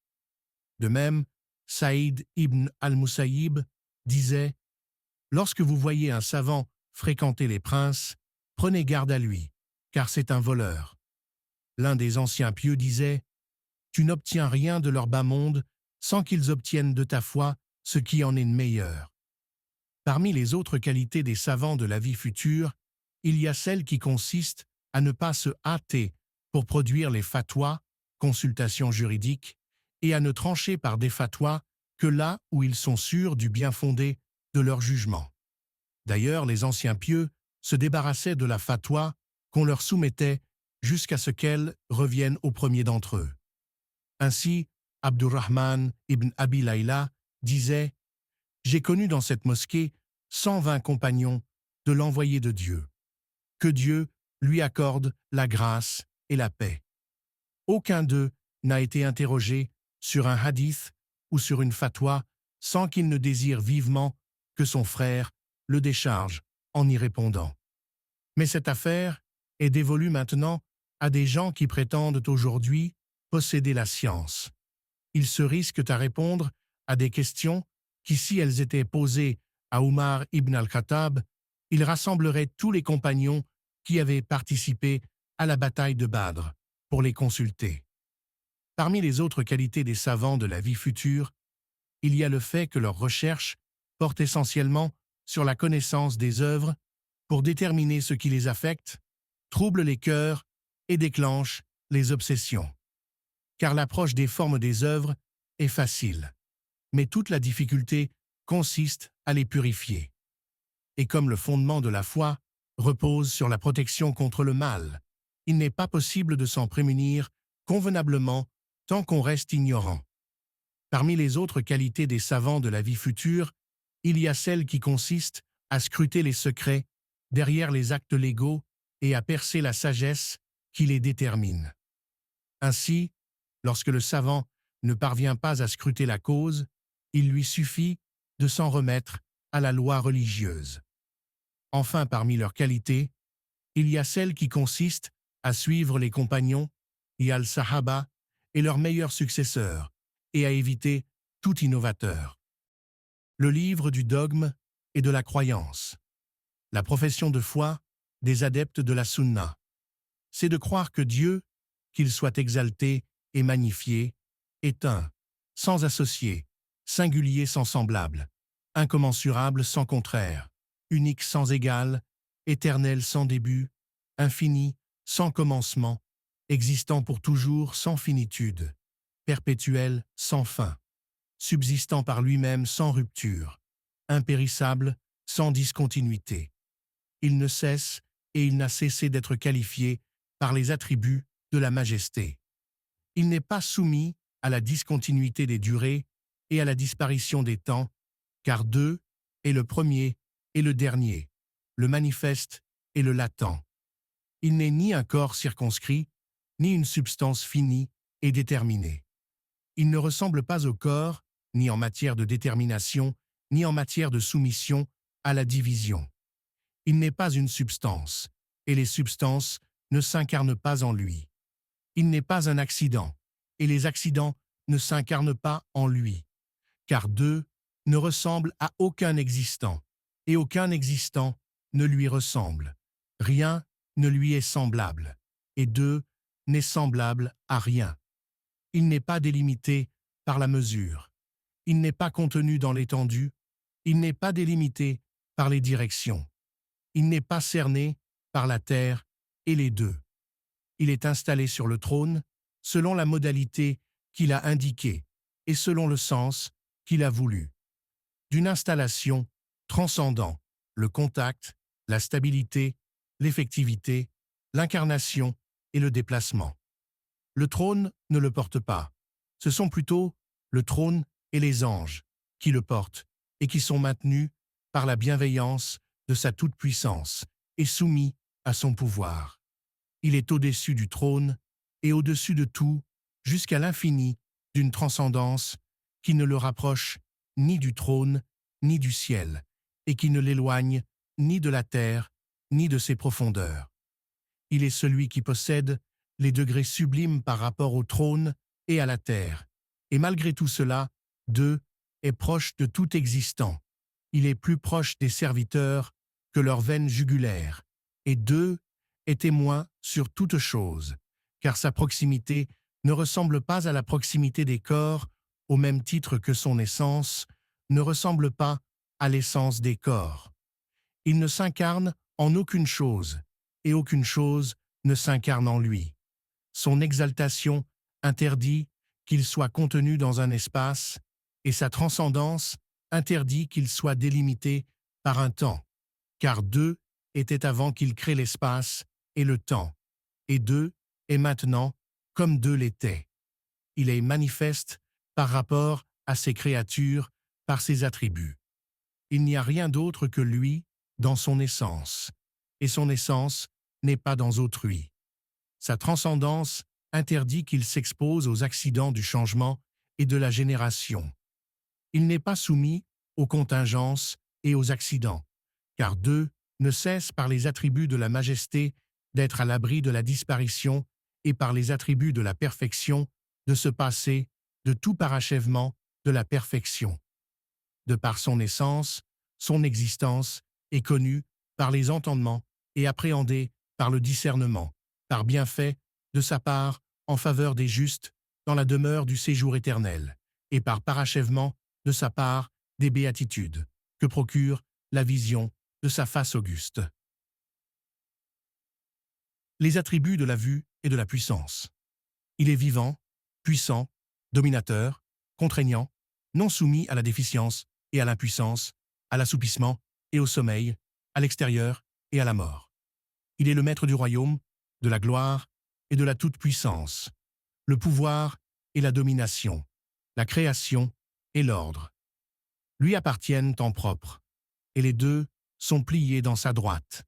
De même, Saïd ibn al-Musayyib disait « Lorsque vous voyez un savant fréquenter les princes, prenez garde à lui, car c'est un voleur. » L'un des anciens pieux disait « Tu n'obtiens rien de leur bas monde sans qu'ils obtiennent de ta foi ce qui en est de meilleur. » Parmi les autres qualités des savants de la vie future, il y a celle qui consiste à ne pas se hâter pour produire les fatwas, consultations juridiques, et à ne trancher par des fatwas que là où ils sont sûrs du bien fondé de leur jugement. D'ailleurs, les anciens pieux se débarrassaient de la fatwa qu'on leur soumettait jusqu'à ce qu'elle revienne au premier d'entre eux. Ainsi, Abdurrahman ibn Abi Layla disait « J'ai connu dans cette mosquée 120 compagnons de l'envoyé de Dieu. Que Dieu lui accorde la grâce et la paix. Aucun d'eux n'a été interrogé sur un hadith ou sur une fatwa sans qu'il ne désire vivement que son frère le décharge en y répondant. Mais cette affaire est dévolue maintenant à des gens qui prétendent aujourd'hui posséder la science. ils se risquent à répondre à des questions qui, si elles étaient posées à Omar ibn al-Khattab, il rassemblerait tous les compagnons qui avaient participé à la bataille de Badr pour les consulter. Parmi les autres qualités des savants de la vie future, il y a le fait que leurs recherches portent essentiellement sur la connaissance des œuvres pour déterminer ce qui les affecte, trouble les cœurs et déclenche les obsessions. Car l'approche des formes des œuvres est facile, mais toute la difficulté consiste à les purifier. Et comme le fondement de la foi repose sur la protection contre le mal, il n'est pas possible de s'en prémunir convenablement tant qu'on reste ignorant. Parmi les autres qualités des savants de la vie future, il y a celle qui consiste à scruter les secrets derrière les actes légaux et à percer la sagesse qui les détermine. Ainsi, lorsque le savant ne parvient pas à scruter la cause, il lui suffit de s'en remettre à la loi religieuse. Enfin, parmi leurs qualités, il y a celle qui consiste à suivre les compagnons, et al-Sahaba, et leurs meilleurs successeurs, et à éviter tout innovateur. Le livre du dogme et de la croyance. La profession de foi des adeptes de la Sunna. C'est de croire que Dieu, qu'il soit exalté et magnifié, est un, sans associé, singulier sans semblable, incommensurable sans contraire, unique sans égal, éternel sans début, infini sans commencement, existant pour toujours sans finitude, perpétuel sans fin, subsistant par lui-même sans rupture, impérissable sans discontinuité. Il ne cesse et il n'a cessé d'être qualifié par les attributs de la majesté. Il n'est pas soumis à la discontinuité des durées et à la disparition des temps, car deux est le premier et le dernier, le manifeste et le latent. Il n'est ni un corps circonscrit, ni une substance finie et déterminée. Il ne ressemble pas au corps, ni en matière de détermination, ni en matière de soumission à la division. Il n'est pas une substance, et les substances ne s'incarnent pas en lui. Il n'est pas un accident, et les accidents ne s'incarnent pas en lui, car deux ne ressemble à aucun existant, et aucun existant ne lui ressemble. Rien ne lui est semblable, et deux n'est semblable à rien. Il n'est pas délimité par la mesure. Il n'est pas contenu dans l'étendue. Il n'est pas délimité par les directions. Il n'est pas cerné par la terre et les deux. Il est installé sur le trône selon la modalité qu'il a indiquée et selon le sens qu'il a voulu. D'une installation transcendant le contact, la stabilité, l'effectivité, l'incarnation et le déplacement. Le trône ne le porte pas. Ce sont plutôt le trône et les anges qui le portent et qui sont maintenus par la bienveillance de sa toute-puissance et soumis à son pouvoir. Il est au-dessus du trône et au-dessus de tout, jusqu'à l'infini d'une transcendance qui ne le rapproche ni du trône ni du ciel, et qui ne l'éloigne ni de la terre ni de ses profondeurs. Il est celui qui possède les degrés sublimes par rapport au trône et à la terre, et malgré tout cela, deux est proche de tout existant. Il est plus proche des serviteurs que leurs veines jugulaires, et deux est témoin sur toute chose, car sa proximité ne ressemble pas à la proximité des corps, au même titre que son essence ne ressemble pas à l'essence des corps. Il ne s'incarne en aucune chose, et aucune chose ne s'incarne en lui. Son exaltation interdit qu'il soit contenu dans un espace, et sa transcendance interdit qu'il soit délimité par un temps, car deux était avant qu'il crée l'espace et le temps, et deux est maintenant comme deux l'étaient. Il est manifeste par rapport à ses créatures, par ses attributs. Il n'y a rien d'autre que lui dans son essence, et son essence n'est pas dans autrui. Sa transcendance interdit qu'il s'expose aux accidents du changement et de la génération. Il n'est pas soumis aux contingences et aux accidents, car deux ne cesse par les attributs de la majesté d'être à l'abri de la disparition et par les attributs de la perfection de se passer de tout parachèvement de la perfection. De par son essence, son existence est connue par les entendements et appréhendée par le discernement, par bienfait de sa part en faveur des justes dans la demeure du séjour éternel, et par parachèvement de sa part des béatitudes, que procure la vision de sa face auguste. Les attributs de la vue et de la puissance. Il est vivant, puissant, dominateur, contraignant, non soumis à la déficience et à l'impuissance, à l'assoupissement et au sommeil, à l'extérieur et à la mort. Il est le maître du royaume, de la gloire et de la toute-puissance, le pouvoir et la domination, la création et l'ordre. Lui appartiennent en propre, et les deux sont pliés dans sa droite.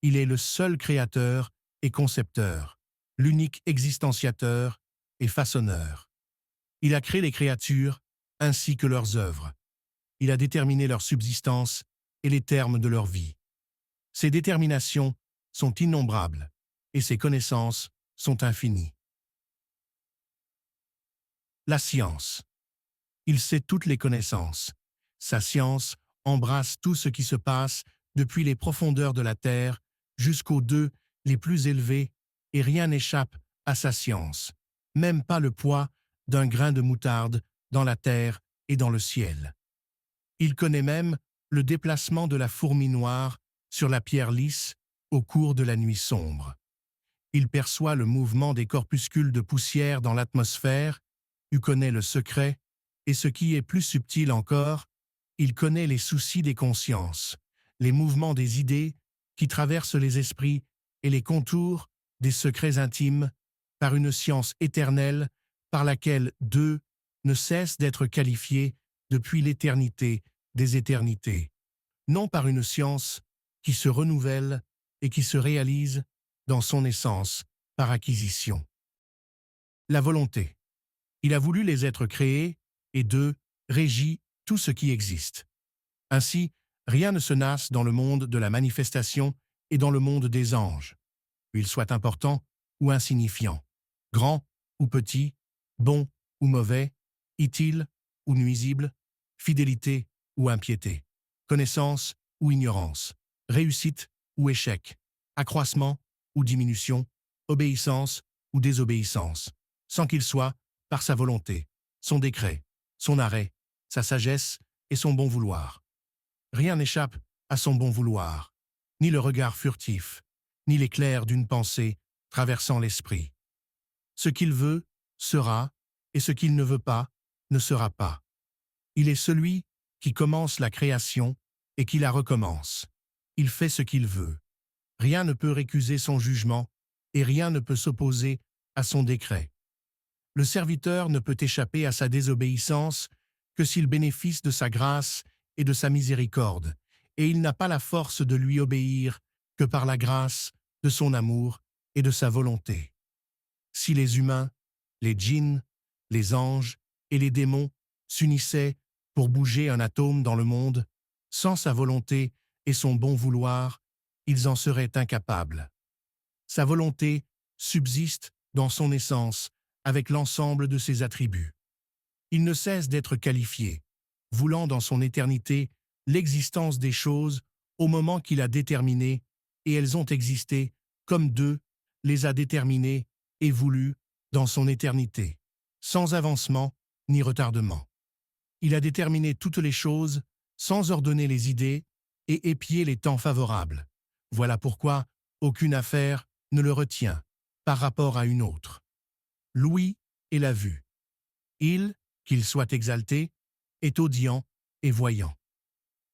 Il est le seul créateur et concepteur, l'unique existenciateur et façonneur. Il a créé les créatures ainsi que leurs œuvres. Il a déterminé leur subsistance et les termes de leur vie. Ses déterminations sont innombrables et ses connaissances sont infinies. La science. Il sait toutes les connaissances. Sa science embrasse tout ce qui se passe depuis les profondeurs de la terre jusqu'aux deux les plus élevés, et rien n'échappe à sa science, même pas le poids d'un grain de moutarde dans la terre et dans le ciel. Il connaît même le déplacement de la fourmi noire sur la pierre lisse au cours de la nuit sombre. Il perçoit le mouvement des corpuscules de poussière dans l'atmosphère, il connaît le secret, et ce qui est plus subtil encore, il connaît les soucis des consciences, les mouvements des idées qui traversent les esprits et les contours des secrets intimes par une science éternelle par laquelle deux ne cessent d'être qualifiés depuis l'éternité des éternités, non par une science qui se renouvelle et qui se réalise dans son essence par acquisition. La volonté. Il a voulu les êtres créés et deux régit tout ce qui existe. Ainsi, rien ne se nasse dans le monde de la manifestation et dans le monde des anges, qu'il soit important ou insignifiant, grand ou petit, bon ou mauvais, utile ou nuisible, fidélité ou impiété, connaissance ou ignorance, réussite ou échec, accroissement ou diminution, obéissance ou désobéissance, sans qu'il soit, par sa volonté, son décret, son arrêt, sa sagesse et son bon vouloir. Rien n'échappe à son bon vouloir, ni le regard furtif, ni l'éclair d'une pensée traversant l'esprit. Ce qu'il veut sera, et ce qu'il ne veut pas ne sera pas. Il est celui qui commence la création et qui la recommence. Il fait ce qu'il veut. Rien ne peut récuser son jugement et rien ne peut s'opposer à son décret. Le serviteur ne peut échapper à sa désobéissance que s'il bénéficie de sa grâce et de sa miséricorde, et il n'a pas la force de lui obéir que par la grâce de son amour et de sa volonté. Si les humains, les djinns, les anges et les démons s'unissaient pour bouger un atome dans le monde, sans sa volonté et son bon vouloir, ils en seraient incapables. Sa volonté subsiste dans son essence avec l'ensemble de ses attributs. Il ne cesse d'être qualifié, voulant dans son éternité l'existence des choses au moment qu'il a déterminé, et elles ont existé comme deux les a déterminées et voulues dans son éternité, sans avancement ni retardement. Il a déterminé toutes les choses sans ordonner les idées et épier les temps favorables. Voilà pourquoi aucune affaire ne le retient par rapport à une autre. L'ouïe et la vue. Il, qu'il soit exalté, est audient et voyant.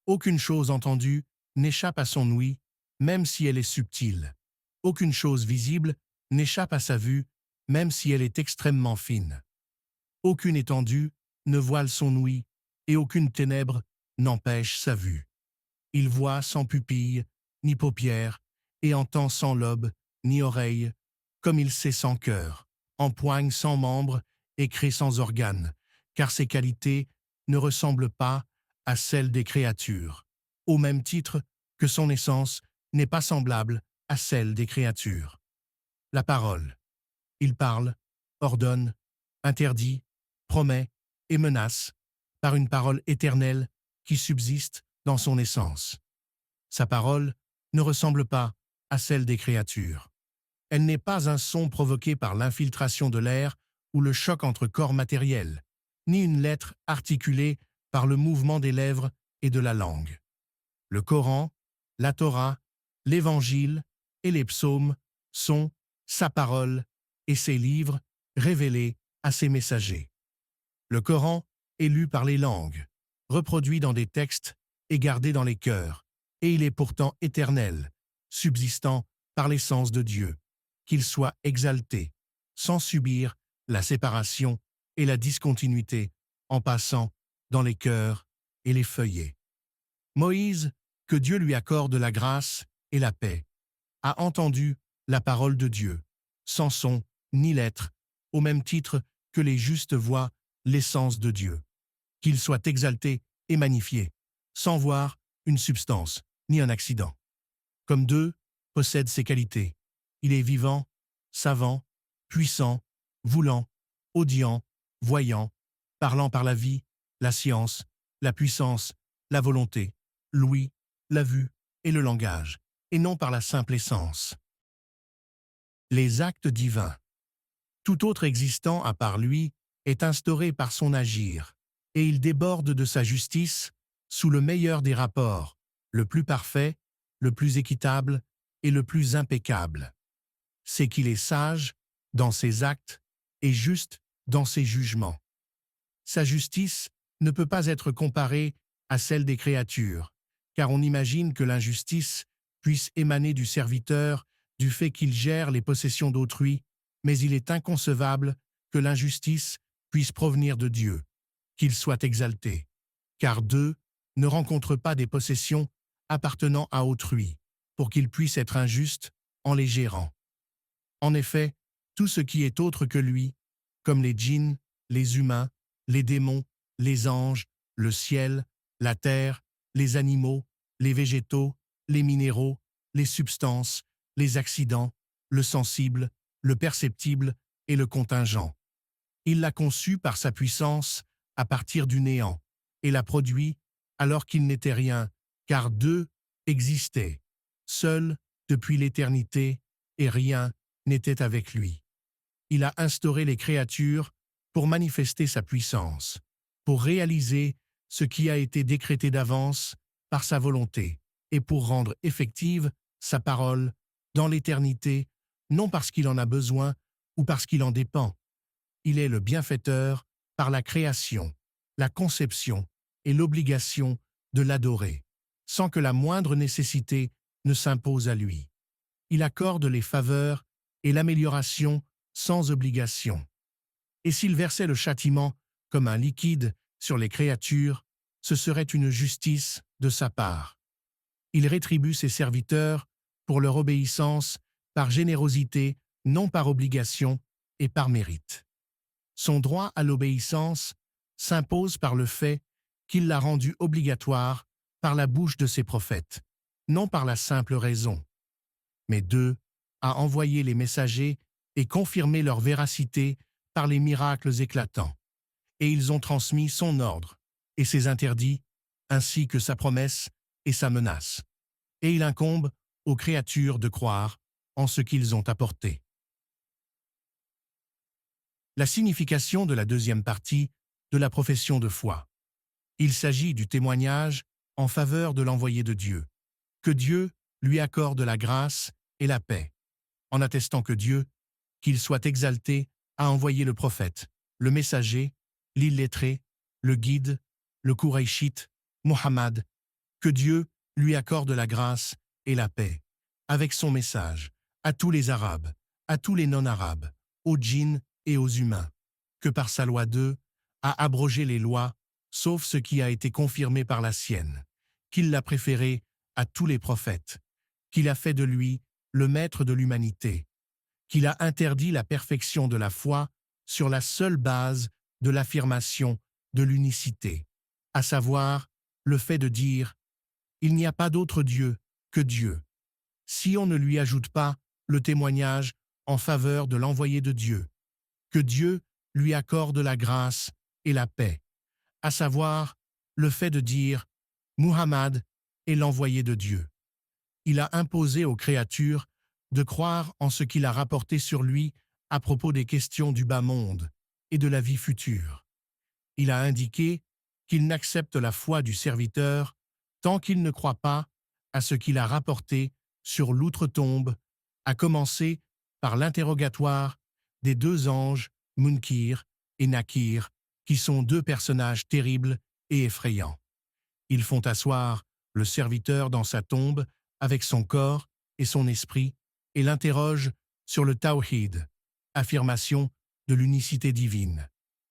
Aucune chose entendue n'échappe à son ouïe, même si elle est subtile. Aucune chose visible n'échappe à sa vue, même si elle est extrêmement fine. Aucune étendue ne voile son ouïe, et aucune ténèbre n'empêche sa vue. Il voit sans pupille, ni paupières, et entend sans lobe, ni oreille, comme il sait sans cœur, empoigne sans membres et crée sans organes, car ses qualités ne ressemblent pas à celles des créatures, au même titre que son essence n'est pas semblable à celle des créatures. La parole. Il parle, ordonne, interdit, promet et menace par une parole éternelle qui subsiste dans son essence. Sa parole ne ressemble pas à celle des créatures. Elle n'est pas un son provoqué par l'infiltration de l'air ou le choc entre corps matériels, ni une lettre articulée par le mouvement des lèvres et de la langue. Le Coran, la Torah, l'Évangile et les psaumes sont sa parole et ses livres révélés à ses messagers. Le Coran est lu par les langues, reproduit dans des textes et gardé dans les cœurs, et il est pourtant éternel, subsistant par l'essence de Dieu, qu'il soit exalté, sans subir la séparation et la discontinuité en passant dans les cœurs et les feuillets. Moïse, que Dieu lui accorde la grâce et la paix, a entendu la parole de Dieu, sans son ni lettre, au même titre que les justes voient l'essence de Dieu. Qu'il soit exalté et magnifié, sans voir une substance ni un accident. Comme deux possède ses qualités. Il est vivant, savant, puissant, voulant, audient, voyant, parlant par la vie, la science, la puissance, la volonté, l'ouïe, la vue et le langage, et non par la simple essence. Les actes divins. Tout autre existant à part lui est instauré par son agir, et il déborde de sa justice sous le meilleur des rapports, le plus parfait, le plus équitable et le plus impeccable. C'est qu'il est sage dans ses actes et juste dans ses jugements. Sa justice ne peut pas être comparée à celle des créatures, car on imagine que l'injustice puisse émaner du serviteur du fait qu'il gère les possessions d'autrui, mais il est inconcevable que l'injustice puisse provenir de Dieu, qu'il soit exalté, car deux ne rencontrent pas des possessions appartenant à autrui, pour qu'ils puissent être injustes en les gérant. En effet, tout ce qui est autre que lui, comme les djinns, les humains, les démons, les anges, le ciel, la terre, les animaux, les végétaux, les minéraux, les substances, les accidents, le sensible, le perceptible et le contingent. Il l'a conçu par sa puissance à partir du néant et l'a produit alors qu'il n'était rien, car deux existaient, seul depuis l'éternité et rien n'était avec lui. Il a instauré les créatures pour manifester sa puissance, pour réaliser ce qui a été décrété d'avance par sa volonté et pour rendre effective sa parole dans l'éternité, non parce qu'il en a besoin ou parce qu'il en dépend. Il est le bienfaiteur par la création, la conception et l'obligation de l'adorer, sans que la moindre nécessité ne s'impose à lui. Il accorde les faveurs et l'amélioration sans obligation. Et s'il versait le châtiment comme un liquide sur les créatures, ce serait une justice de sa part. Il rétribue ses serviteurs pour leur obéissance par générosité, non par obligation et par mérite. Son droit à l'obéissance s'impose par le fait qu'il l'a rendu obligatoire par la bouche de ses prophètes, non par la simple raison. Mais Dieu a envoyé les messagers et confirmé leur véracité par les miracles éclatants, et ils ont transmis son ordre et ses interdits, ainsi que sa promesse et sa menace. Et il incombe aux créatures de croire en ce qu'ils ont apporté. La signification de la deuxième partie de la profession de foi. Il s'agit du témoignage en faveur de l'envoyé de Dieu, que Dieu lui accorde la grâce et la paix, en attestant que Dieu, qu'il soit exalté, a envoyé le prophète, le messager, l'illettré, le guide, le Quraïshite, Mohammed, que Dieu lui accorde la grâce et la paix, avec son message, à tous les Arabes, à tous les non-Arabes, aux djinns et aux humains, que par sa loi d'eux a abrogé les lois, sauf ce qui a été confirmé par la sienne, qu'il l'a préféré à tous les prophètes, qu'il a fait de lui le maître de l'humanité, qu'il a interdit la perfection de la foi sur la seule base de l'affirmation de l'unicité, à savoir le fait de dire « Il n'y a pas d'autre Dieu que Dieu », si on ne lui ajoute pas le témoignage en faveur de l'envoyé de Dieu, que Dieu lui accorde la grâce et la paix, à savoir le fait de dire « Muhammad est l'envoyé de Dieu ». Il a imposé aux créatures de croire en ce qu'il a rapporté sur lui à propos des questions du bas monde et de la vie future. Il a indiqué qu'il n'accepte la foi du serviteur tant qu'il ne croit pas à ce qu'il a rapporté sur l'outre-tombe, à commencer par l'interrogatoire des deux anges, Munkir et Nakir, qui sont deux personnages terribles et effrayants. Ils font asseoir le serviteur dans sa tombe avec son corps et son esprit et l'interrogent sur le Tawhid, affirmation de l'unicité divine,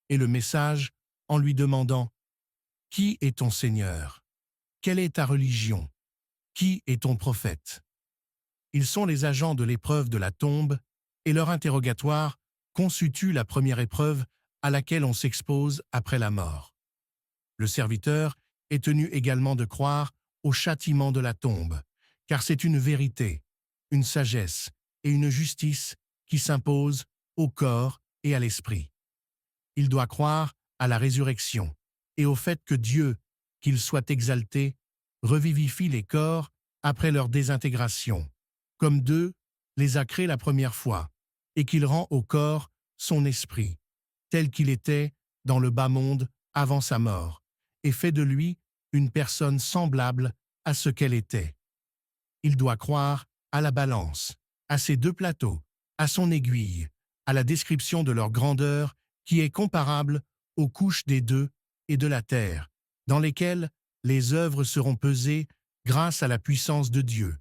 et le message en lui demandant « Qui est ton Seigneur? Quelle est ta religion? Qui est ton prophète ?» Ils sont les agents de l'épreuve de la tombe et leur interrogatoire constitue la première épreuve à laquelle on s'expose après la mort. Le serviteur est tenu également de croire au châtiment de la tombe, car c'est une vérité, une sagesse et une justice qui s'imposent au corps et à l'esprit. Il doit croire à la résurrection et au fait que Dieu, qu'il soit exalté, revivifie les corps après leur désintégration, comme Dieu les a créés la première fois, et qu'il rend au corps son esprit, tel qu'il était dans le bas monde avant sa mort, et fait de lui une personne semblable à ce qu'elle était. Il doit croire à la balance, à ses deux plateaux, à son aiguille, à la description de leur grandeur qui est comparable aux couches des deux et de la terre, dans lesquelles les œuvres seront pesées grâce à la puissance de Dieu,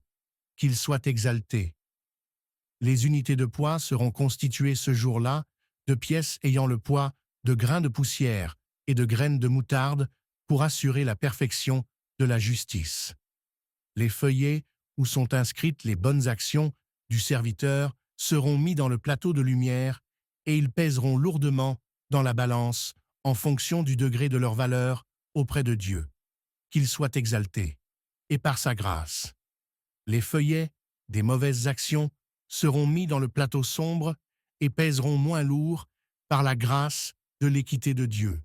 qu'il soit exalté. Les unités de poids seront constituées ce jour-là de pièces ayant le poids de grains de poussière et de graines de moutarde pour assurer la perfection de la justice. Les feuillets où sont inscrites les bonnes actions du serviteur seront mis dans le plateau de lumière et ils pèseront lourdement dans la balance en fonction du degré de leur valeur auprès de Dieu, qu'il soit exalté, et par sa grâce. Les feuillets des mauvaises actions seront mis dans le plateau sombre et pèseront moins lourd par la grâce de l'équité de Dieu,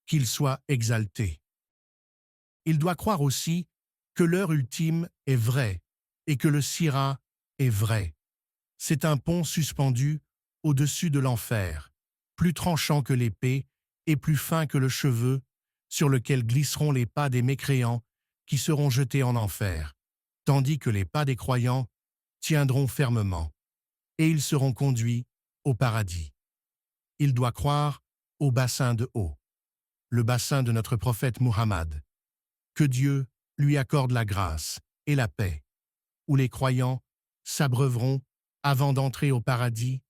qu'il soit exalté. Il doit croire aussi que l'heure ultime est vraie et que le Sira est vrai. C'est un pont suspendu au-dessus de l'enfer, plus tranchant que l'épée et plus fin que le cheveu, sur lequel glisseront les pas des mécréants qui seront jetés en enfer, tandis que les pas des croyants tiendront fermement, et ils seront conduits au paradis. Il doit croire au bassin de eau, le bassin de notre prophète Muhammad, que Dieu lui accorde la grâce et la paix, où les croyants s'abreuveront avant d'entrer au paradis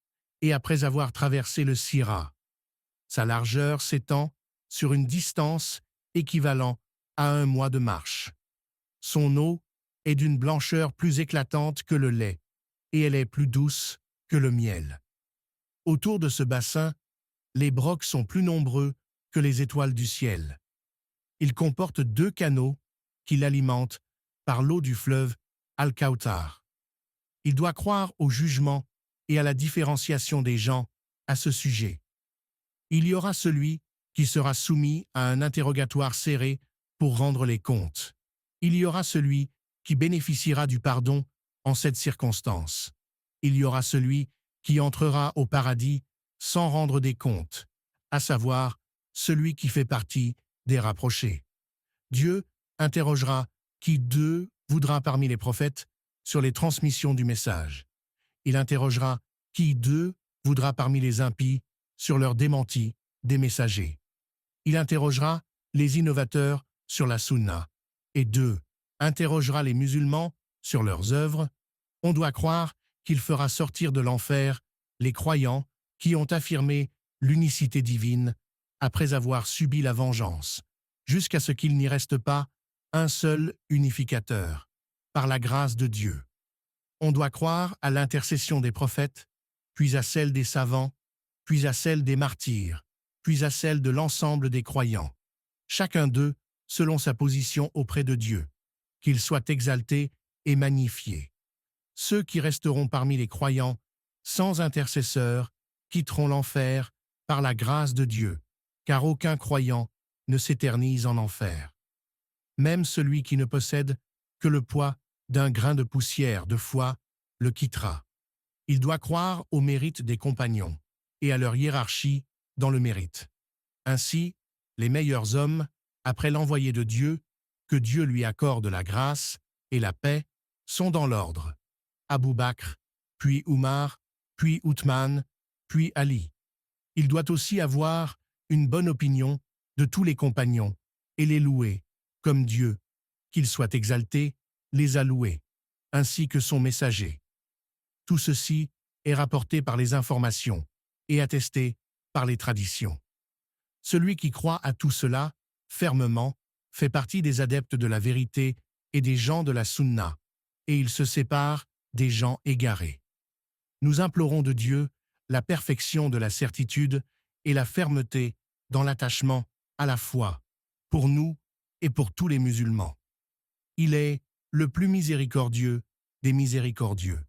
et après avoir traversé le Sira. Sa largeur s'étend sur une distance équivalente à 1 mois de marche. Son eau est d'une blancheur plus éclatante que le lait, et elle est plus douce que le miel. Autour de ce bassin, les brocs sont plus nombreux que les étoiles du ciel. Il comporte 2 canaux qui l'alimentent par l'eau du fleuve Al-Kawthar. Il doit croire au jugement et à la différenciation des gens à ce sujet. Il y aura celui qui sera soumis à un interrogatoire serré pour rendre les comptes. Il y aura celui qui bénéficiera du pardon en cette circonstance. Il y aura celui qui entrera au paradis sans rendre des comptes, à savoir celui qui fait partie des rapprochés. Dieu interrogera qui d'eux voudra parmi les prophètes sur les transmissions du message. Il interrogera qui d'eux voudra parmi les impies sur leur démenti des messagers. Il interrogera les innovateurs sur la sunna, et d'eux interrogera les musulmans sur leurs œuvres. On doit croire qu'il fera sortir de l'enfer les croyants qui ont affirmé l'unicité divine après avoir subi la vengeance, jusqu'à ce qu'il n'y reste pas un seul unificateur, par la grâce de Dieu. On doit croire à l'intercession des prophètes, puis à celle des savants, puis à celle des martyrs, puis à celle de l'ensemble des croyants, chacun d'eux selon sa position auprès de Dieu, qu'il soit exalté et magnifié. Ceux qui resteront parmi les croyants, sans intercesseur, quitteront l'enfer par la grâce de Dieu, car aucun croyant ne s'éternise en enfer. Même celui qui ne possède que le poids d'un grain de poussière de foi le quittera. Il doit croire au mérite des compagnons et à leur hiérarchie dans le mérite. Ainsi, les meilleurs hommes, après l'envoyé de Dieu, que Dieu lui accorde la grâce et la paix, sont dans l'ordre. Abou Bakr, puis Oumar, puis Othman, puis Ali. Il doit aussi avoir une bonne opinion de tous les compagnons et les louer, comme Dieu, qu'il soit exalté, les a loués, ainsi que son messager. Tout ceci est rapporté par les informations et attesté par les traditions. Celui qui croit à tout cela, fermement, fait partie des adeptes de la vérité et des gens de la Sunna, et il se sépare des gens égarés. Nous implorons de Dieu la perfection de la certitude et la fermeté dans l'attachement à la foi, pour nous et pour tous les musulmans. Il est le plus miséricordieux des miséricordieux.